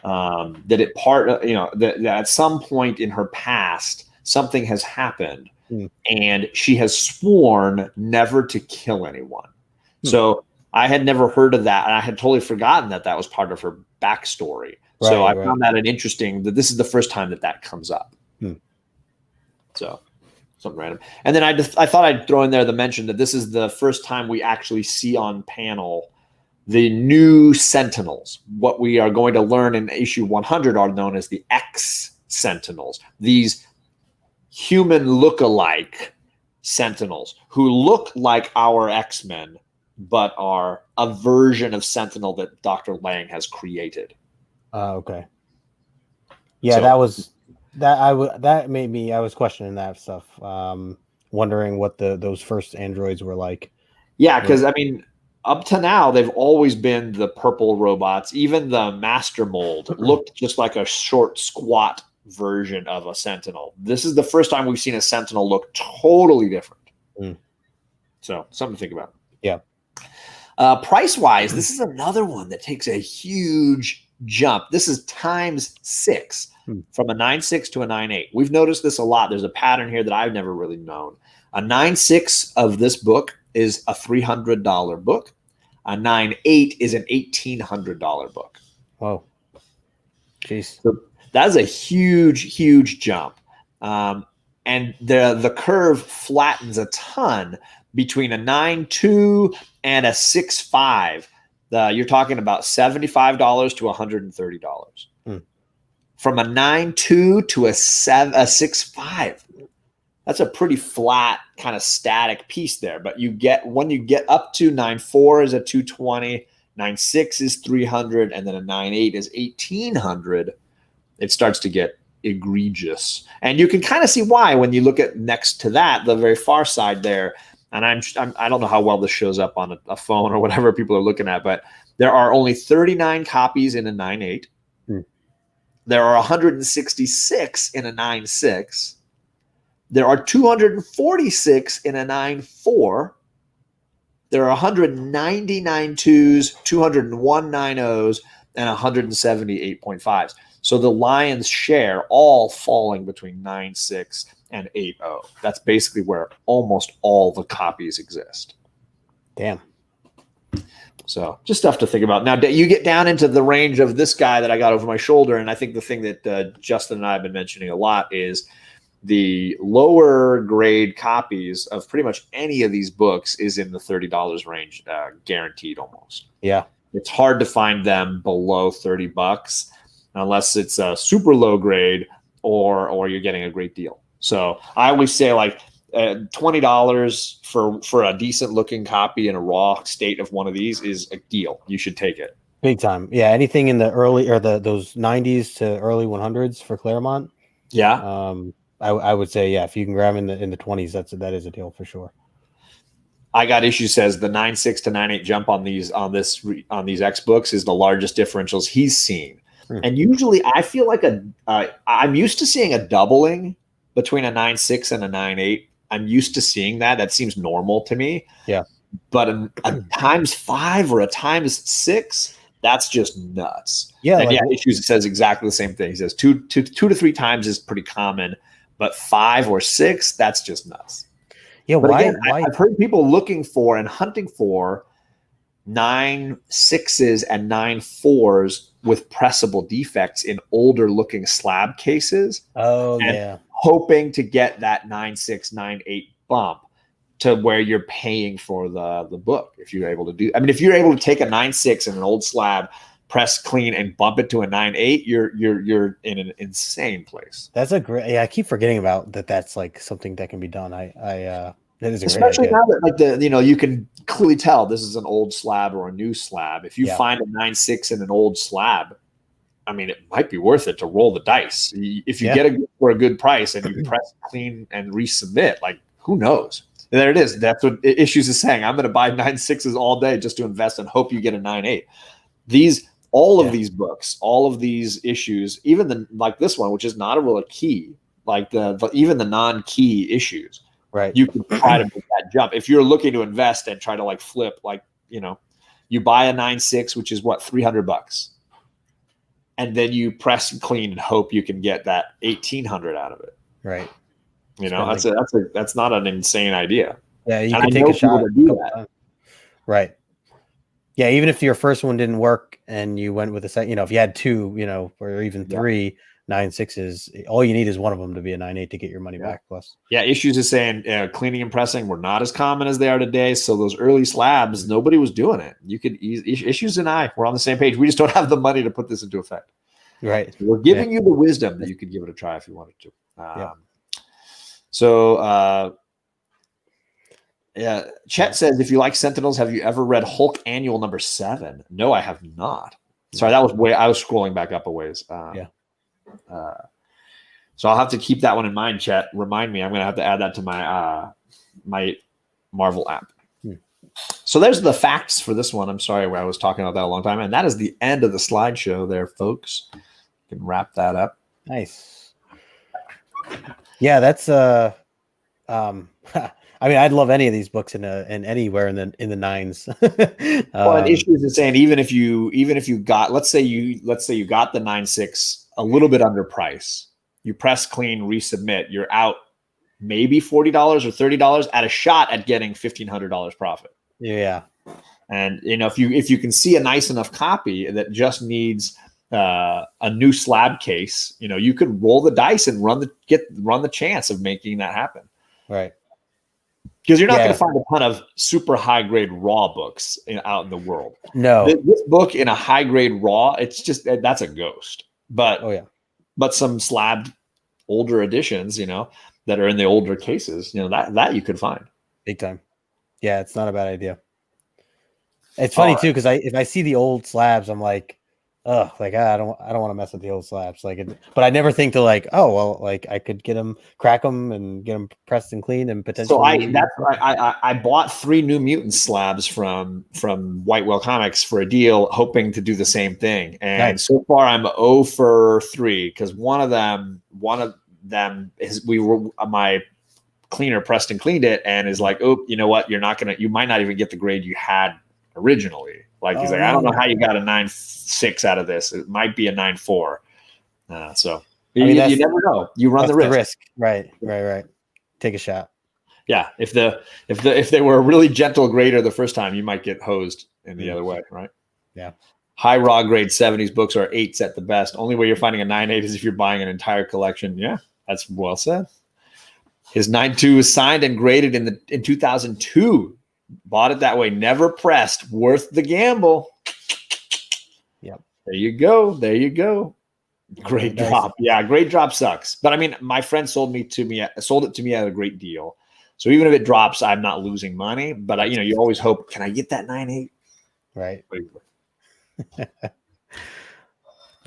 That at some point in her past, something has happened. And she has sworn never to kill anyone. So I had never heard of that, and I had totally forgotten that was part of her backstory. So I found that interesting that this is the first time that comes up. So something random. And then I thought I'd throw in there the mention that this is the first time we actually see on panel the new Sentinels. What we are going to learn in issue 100 are known as the X-Sentinels. These human look-alike Sentinels who look like our X-Men, but are a version of Sentinel that Dr. Lang has created. Okay. Yeah, so, that made me. I was questioning that stuff, wondering what those first androids were like. Yeah, because I mean, up to now they've always been the purple robots. Even the Master Mold looked just like a short, squat version of a Sentinel. This is the first time we've seen a Sentinel look totally different. So something to think about. Yeah. Price-wise, this is another one that takes a huge jump. This is times 6 from a 9.6 to a 9.8. We've noticed this a lot. There's a pattern here that I've never really known. A 9.6 of this book is a $300 book. A 9.8 is an $1,800 book. Whoa. Jeez. So that's a huge, huge jump. And the curve flattens a ton between a 9.2 and a 6.5. You're talking about $75 to $130. From a 9.2 to a 6.5. That's a pretty flat, kind of static piece there. But when you get up to 9.4 is a 220, 9.6 is 300, and then a 9.8 is 1,800. It starts to get egregious, and you can kind of see why when you look at next to that, the very far side there. And I don't know how well this shows up on a phone or whatever people are looking at, but there are only 39 copies in a 9.8. There are 166 in a 9.6. There are 246 in a 9.4. There are 199 2s, 201 9.0s, and 170 8.5s. So the lion's share all falling between 9.6 and 8.0. That's basically where almost all the copies exist. Damn. So just stuff to think about. Now, you get down into the range of this guy that I got over my shoulder, and I think the thing that Justin and I have been mentioning a lot is the lower grade copies of pretty much any of these books is in the $30 range, guaranteed almost. Yeah. It's hard to find them below $30 unless it's a super low grade or you're getting a great deal. So I always say like $20 for a decent looking copy in a raw state of one of these is a deal. You should take it. Big time. Yeah. Anything in the early or those 90s to early 100s for Claremont. Yeah. I would say, yeah, if you can grab them in the 20s, that is a deal for sure. I Got Issue says the 9.6 to 9.8 jump on these X books is the largest differentials he's seen. And usually I feel like I'm used to seeing a doubling between a 9.6 and a 9.8. I'm used to seeing that. That seems normal to me. Yeah. But a times5 or a times6, that's just nuts. Yeah. And Issues says exactly the same thing. He says two to 3 times is pretty common, but 5 or 6, that's just nuts. Yeah. But why? I've heard people looking for and hunting for 9.6s and 9.4s with pressable defects in older looking slab cases. Oh, yeah. Hoping to get that 9.6, 9.8 bump to where you're paying for the book. If you're able to if you're able to take a 9.6 in an old slab, press clean and bump it to a 9.8, you're in an insane place. That's a great. Yeah, I keep forgetting about that. That's like something that can be done. That is a especially great idea. now that you can clearly tell this is an old slab or a new slab. If you find a 9.6 in an old slab, it might be worth it to roll the dice. If you get it for a good price and you press clean and resubmit, like who knows? There it is. That's what Issues is saying. I'm going to buy 9.6s all day just to invest and hope you get a 9.8. All of these books, all of these issues, even like this one, which is not a real key, like even the non-key issues. Right. You can try to make that jump. If you're looking to invest and try to like flip, you buy a 9.6, which is what, $300, and then you press clean and hope you can get that 1,800 out of it. Right. That's not an insane idea. Yeah, you can take a shot to do that. Right. Yeah, even if your first one didn't work and you went with a second, if you had 2, or even 3 9.6s, all you need is one of them to be a 9.8 to get your money back. Plus, Issues is saying cleaning and pressing were not as common as they are today. So those early slabs, nobody was doing it. You could Issues and I were on the same page. We just don't have the money to put this into effect. Right. So we're giving you the wisdom that you could give it a try if you wanted to. Chet says, if you like Sentinels, have you ever read Hulk Annual number 7? No, I have not. Sorry, I was scrolling back up a ways. So I'll have to keep that one in mind, Chet. Remind me. I'm going to have to add that to my my Marvel app. So there's the facts for this one. I'm sorry, I was talking about that a long time. And that is the end of the slideshow there, folks. You can wrap that up. Nice. Yeah, that's I I mean, I'd love any of these books in anywhere in the nines. Well, and Issues is saying even if you got, let's say you got the 9.6 a little bit under price, you press clean, resubmit, you're out maybe $40 or $30 at a shot at getting $1,500 profit. Yeah. And if you can see a nice enough copy that just needs a new slab case, you could roll the dice and run the chance of making that happen. Right. Because you're not going to find a ton of super high grade raw books out in the world. No, this book in a high grade raw, it's just that's a ghost. But but some slabbed older editions, that are in the older cases, that you could find big time. Yeah, it's not a bad idea. It's funny too, because if I see the old slabs, I'm like, oh, like I don't want to mess with the old slabs. But I never think to I could get them, crack them, and get them pressed and clean, and potentially. So I bought 3 New Mutant slabs from White Whale Comics for a deal, hoping to do the same thing. And so far I'm 0 for 3 because one of them is my cleaner pressed and cleaned it and is like, oh, you know what? You might not even get the grade you had originally. Like he's like, I don't know how you got a 9.6 out of this. It might be a 9.4. So you never know. You run the risk. Right. Take a shot. Yeah. If they were a really gentle grader the first time, you might get hosed in the other way, right? Yeah. High raw grade 70s books are 8s at the best. Only way you're finding a 9.8 is if you're buying an entire collection. Yeah, that's well said. His 9.2 was signed and graded in 2002. Bought it that way, never pressed. Worth the gamble. Yep. There you go. Great drop. Yeah, great drop sucks. But I mean, my friend sold it to me at a great deal. So even if it drops, I'm not losing money. But you always hope, can I get that 9.8? Right.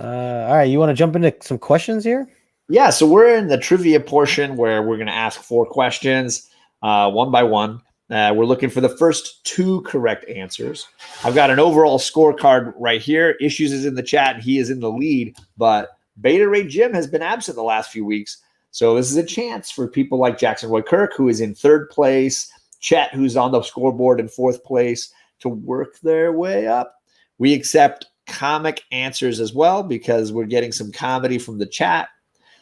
All right, you want to jump into some questions here? Yeah, so we're in the trivia portion where we're going to ask 4 questions, one by one. We're looking for the first 2 correct answers. I've got an overall scorecard right here. Issues is in the chat, and he is in the lead. But Beta Ray Jim has been absent the last few weeks. So this is a chance for people like Jackson Roy Kirk, who is in 3rd place, Chet, who's on the scoreboard in 4th place, to work their way up. We accept comic answers as well because we're getting some comedy from the chat.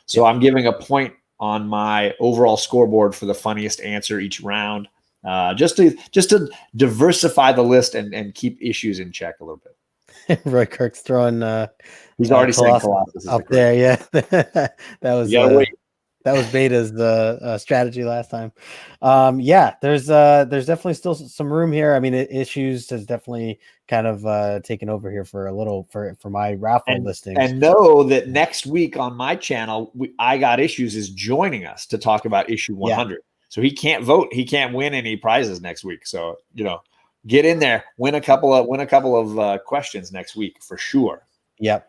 So I'm giving a point on my overall scoreboard for the funniest answer each round. Just to diversify the list and keep issues in check a little bit. Roy Kirk's throwing. He's already saying Colossus up there. Yeah, that was Beta's strategy last time. There's definitely still some room here. I mean, issues has definitely kind of taken over here for a little for my raffle listings. And know that next week on my channel, I Got Issues is joining us to talk about issue 100. Yeah. So he can't vote. He can't win any prizes next week. So, get in there, win a couple of questions next week for sure. Yep.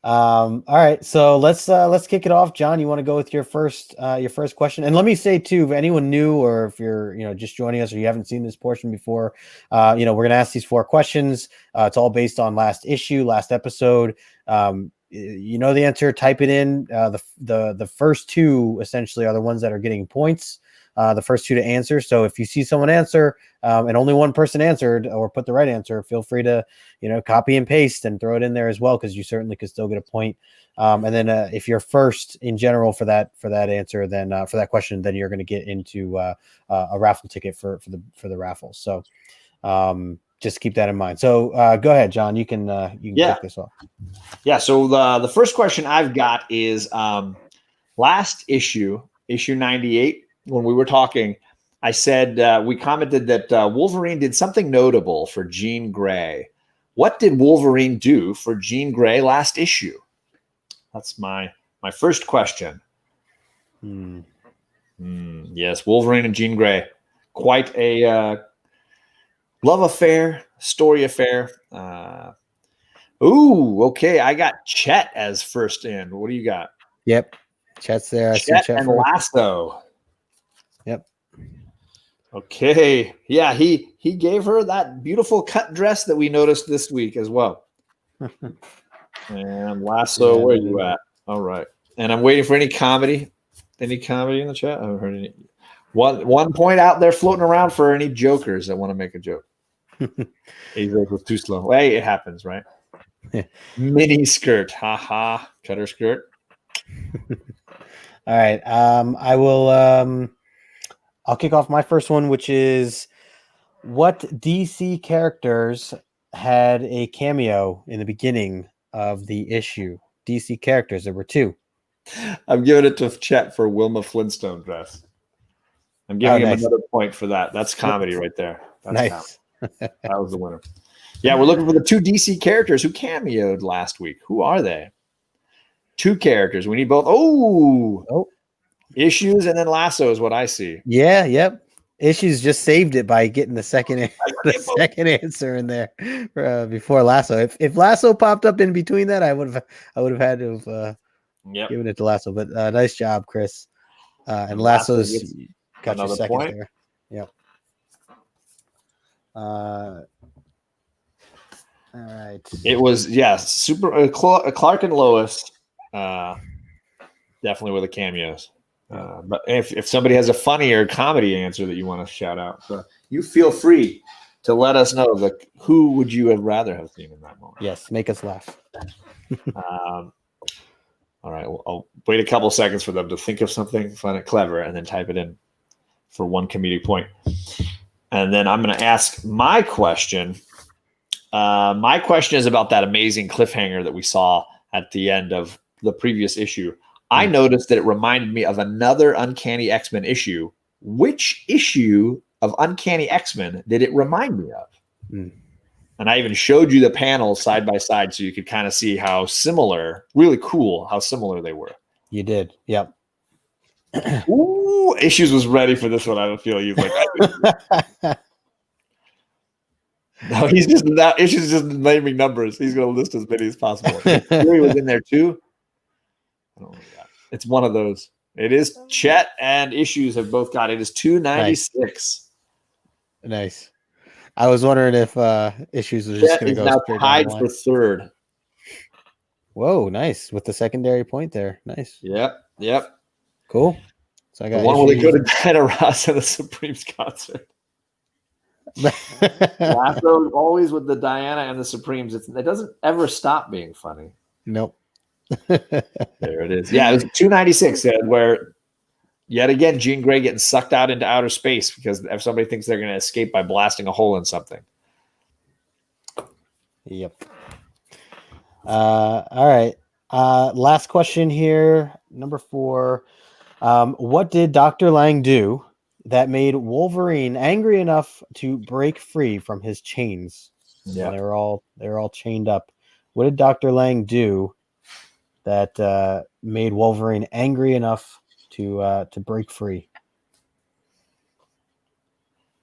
All right. So let's kick it off. John, you want to go with your first question? And let me say too, if anyone new or if you're, just joining us or you haven't seen this portion before, we're going to ask these 4 questions. It's all based on last episode. The answer, type it in. The first 2 essentially are the ones that are getting points. The first 2 to answer. So if you see someone answer and only one person answered or put the right answer, feel free to copy and paste and throw it in there as well, because you certainly could still get a point. And then if you're first in general for that answer, then for that question, then you're going to get into a raffle ticket for the raffle. So just keep that in mind. So go ahead, John. You can kick this off. Yeah. So the first question I've got is last issue 98. When we were talking, I said we commented that Wolverine did something notable for Jean Grey. What did Wolverine do for Jean Grey last issue? That's my first question. Yes, Wolverine and Jean Grey. Quite a love affair, story affair. Okay. I got Chet as first in. What do you got? Yep. Chet's there. Chet and Lasso. Yep. Okay. Yeah, he gave her that beautiful cut dress that we noticed this week as well. And Lasso, where you at? All right. And I'm waiting for any comedy. Any comedy in the chat? I haven't heard any. One point out there floating around for any jokers that want to make a joke. It was too slow. Hey, it happens, right? Mini skirt, haha, cutter skirt. All right. I will. I'll kick off my first one, which is what DC characters had a cameo in the beginning of the issue? DC characters. There were 2. I'm giving it to Chet for Wilma Flintstone dress. I'm giving him another point for that. That's comedy right there. That's nice. That was the winner. Yeah, we're looking for the 2 DC characters who cameoed last week. Who are they? 2 characters. We need both. Oh, Issues and then Lasso is what I see. Yeah, yep. Issues just saved it by getting the second answer in there before Lasso. If Lasso popped up in between that, I would have had to have given it to Lasso. But nice job, Chris. And Lasso's got your second point there. Yep. All right. It was super Clark and Lois, definitely with the cameos. But if somebody has a funny or comedy answer that you want to shout out, so you feel free to let us know. Like, who would you have rather have seen in that moment? Yes, make us laugh. All right, well, I'll wait a couple seconds for them to think of something, find it clever, and then type it in for 1 comedic point. And then I'm going to ask my question. My question is about that amazing cliffhanger that we saw at the end of the previous issue. I noticed that it reminded me of another Uncanny X-Men issue. Which issue of Uncanny X-Men did it remind me of? And I even showed you the panels side by side so you could kind of see how similar, really cool, how similar they were. You did. Yep. Ooh, Issues was ready for this one. I don't feel you like. No, he's just not. Issues just naming numbers. He's going to list as many as possible. Fury was in there too. I don't know that. It's one of those. It is Chet and Issues have both got it. It is 296. Nice. I was wondering if Issues was just going to go now straight tied down for 3rd. Whoa, nice with the secondary point there. Nice. Yep. Cool. So I got the one where they go to Diana Ross at the Supremes concert. Lasso always with the Diana and the Supremes. It doesn't ever stop being funny. Nope. There it is. Yeah, it was 296 where yet again Jean Grey getting sucked out into outer space because if somebody thinks they're going to escape by blasting a hole in something. Yep. All right. Last question here. Number 4. What did Dr. Lang do that made Wolverine angry enough to break free from his chains? Yeah, they're all chained up. What did Dr. Lang do that made Wolverine angry enough to break free?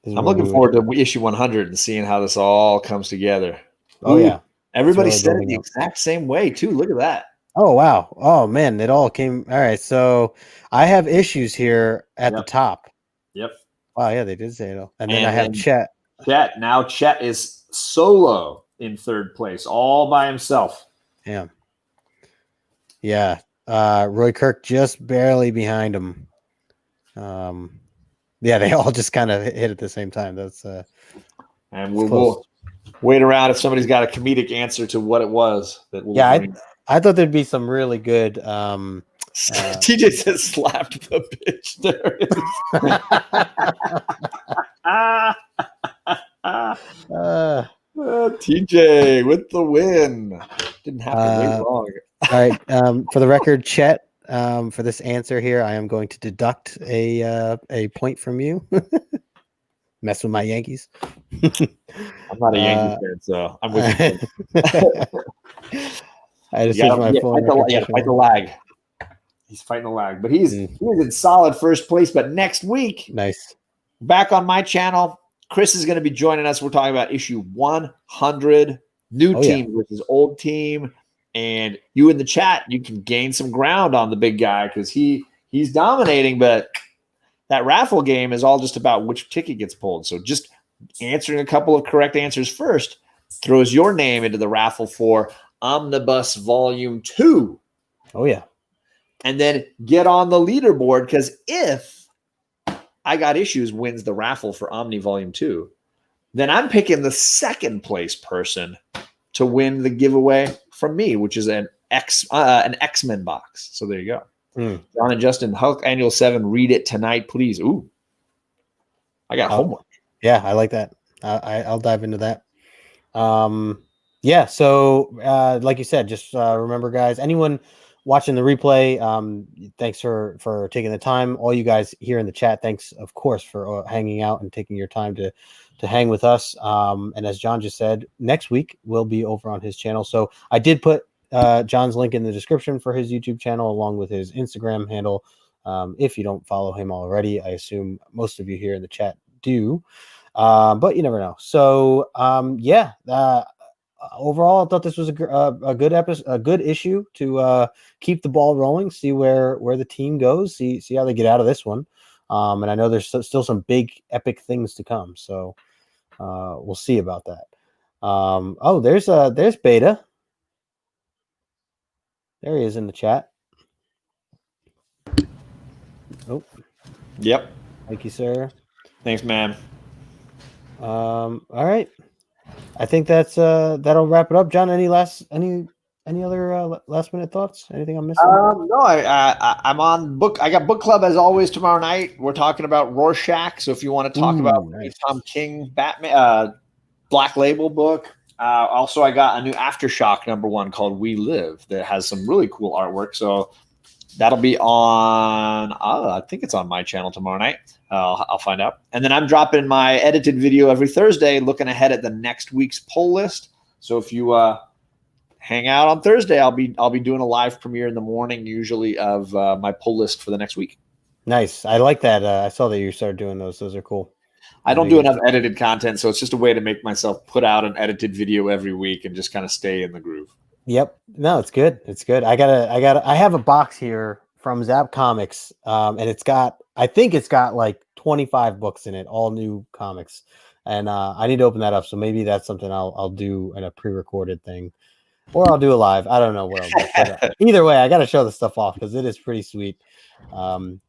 I'm looking forward to issue 100 and seeing how this all comes together. Oh, yeah. Everybody really said it the exact same way, too. Look at that. Oh, wow. Oh, man. It all came. All right. So I have Issues here at the top. Yep. Wow. Yeah, they did say it all. And then I have Chet. Now Chet is solo in 3rd place, all by himself. Yeah. Yeah. Roy Kirk just barely behind him. Yeah, they all just kind of hit at the same time. That's and we'll wait around if somebody's got a comedic answer to what it was. I thought there'd be some really good. TJ says slapped the bitch. There it is. TJ with the win. Didn't have to wait long. All right. For the record, Chet, for this answer here, I am going to deduct a point from you. Mess with my Yankees. I'm not a Yankees fan, so I'm with you. I just used my phone. Fight the lag. He's fighting the lag, but he's in solid 1st place. But next week, nice. Back on my channel, Chris is going to be joining us. We're talking about issue 100, new team versus old team. And you in the chat, you can gain some ground on the big guy because he's dominating, but that raffle game is all just about which ticket gets pulled. So just answering a couple of correct answers first throws your name into the raffle for Omnibus Volume 2. Oh, yeah. And then get on the leaderboard because if I Got Issues wins the raffle for Omni Volume 2, then I'm picking the second place person to win the giveaway from me, which is an X-Men box. So there you go. John and Justin, Hulk Annual 7, read it tonight, please. Ooh, I got homework. Yeah, I like that. I'll dive into that. Yeah, so like you said, just remember, guys, anyone watching the replay, thanks for taking the time. All you guys here in the chat, thanks, of course, for hanging out and taking your time to hang with us. And as John just said, next week we'll be over on his channel. So I did put John's link in the description for his YouTube channel, along with his Instagram handle. If you don't follow him already, I assume most of you here in the chat do, but you never know. So yeah, overall, I thought this was a good episode, a good issue to keep the ball rolling, see where the team goes, see how they get out of this one. And I know there's still some big epic things to come, so we'll see about that. Oh, there's Beta. There he is in the chat. Oh, yep. Thank you, sir. Thanks, man. All right. I think that's that'll wrap it up. John, any other last minute thoughts? Anything I'm missing? No, I'm on book. I got book club as always tomorrow night. We're talking about Rorschach. So if you want to talk about nice. Tom King Batman Black Label book. Also, I got a new Aftershock #1 called We Live that has some really cool artwork. So that'll be on, I think it's on my channel tomorrow night. I'll find out. And then I'm dropping my edited video every Thursday, looking ahead at the next week's poll list. So if you hang out on Thursday, I'll be doing a live premiere in the morning, usually, of my poll list for the next week. Nice. I like that. I saw that you started doing those. Those are cool. I don't do enough edited content, so it's just a way to make myself put out an edited video every week and just kind of stay in the groove. Yep. No, it's good. It's good. I have a box here from Zap Comics, and I think it's got like 25 books in it, all new comics, and I need to open that up. So maybe that's something I'll do in a pre-recorded thing, or I'll do a live. I don't know what I'll do. Either way, I got to show the stuff off because it is pretty sweet.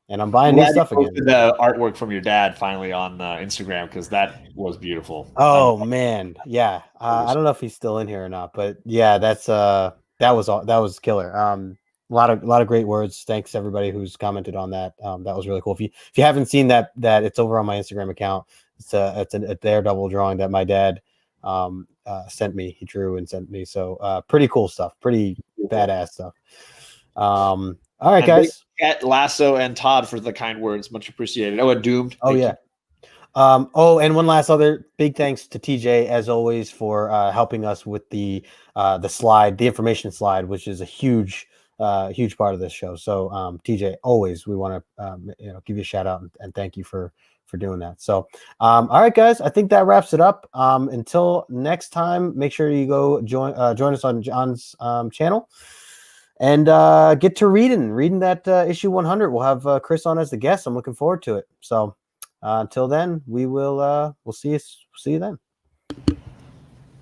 And I'm buying new stuff again. The artwork from your dad finally on Instagram, because that was beautiful. Oh man, yeah. I don't know if he's still in here or not, but yeah, that was killer. A lot of great words. Thanks everybody who's commented on that. That was really cool. If you haven't seen that it's over on my Instagram account. It's a Daredevil drawing that my dad sent me. He drew and sent me. So pretty cool stuff. Pretty badass stuff. All right, guys. At Lasso and Todd for the kind words, much appreciated. Oh, and Doomed. Oh yeah. And one last other big thanks to TJ as always for helping us with the slide, the information slide, which is a huge part of this show. So TJ, always we want to give you a shout out and thank you for doing that. So all right, guys, I think that wraps it up. Until next time, make sure you go join us on John's channel. And get to reading that issue 100. We'll have Chris on as the guest. I'm looking forward to it. So until then, we'll see you then.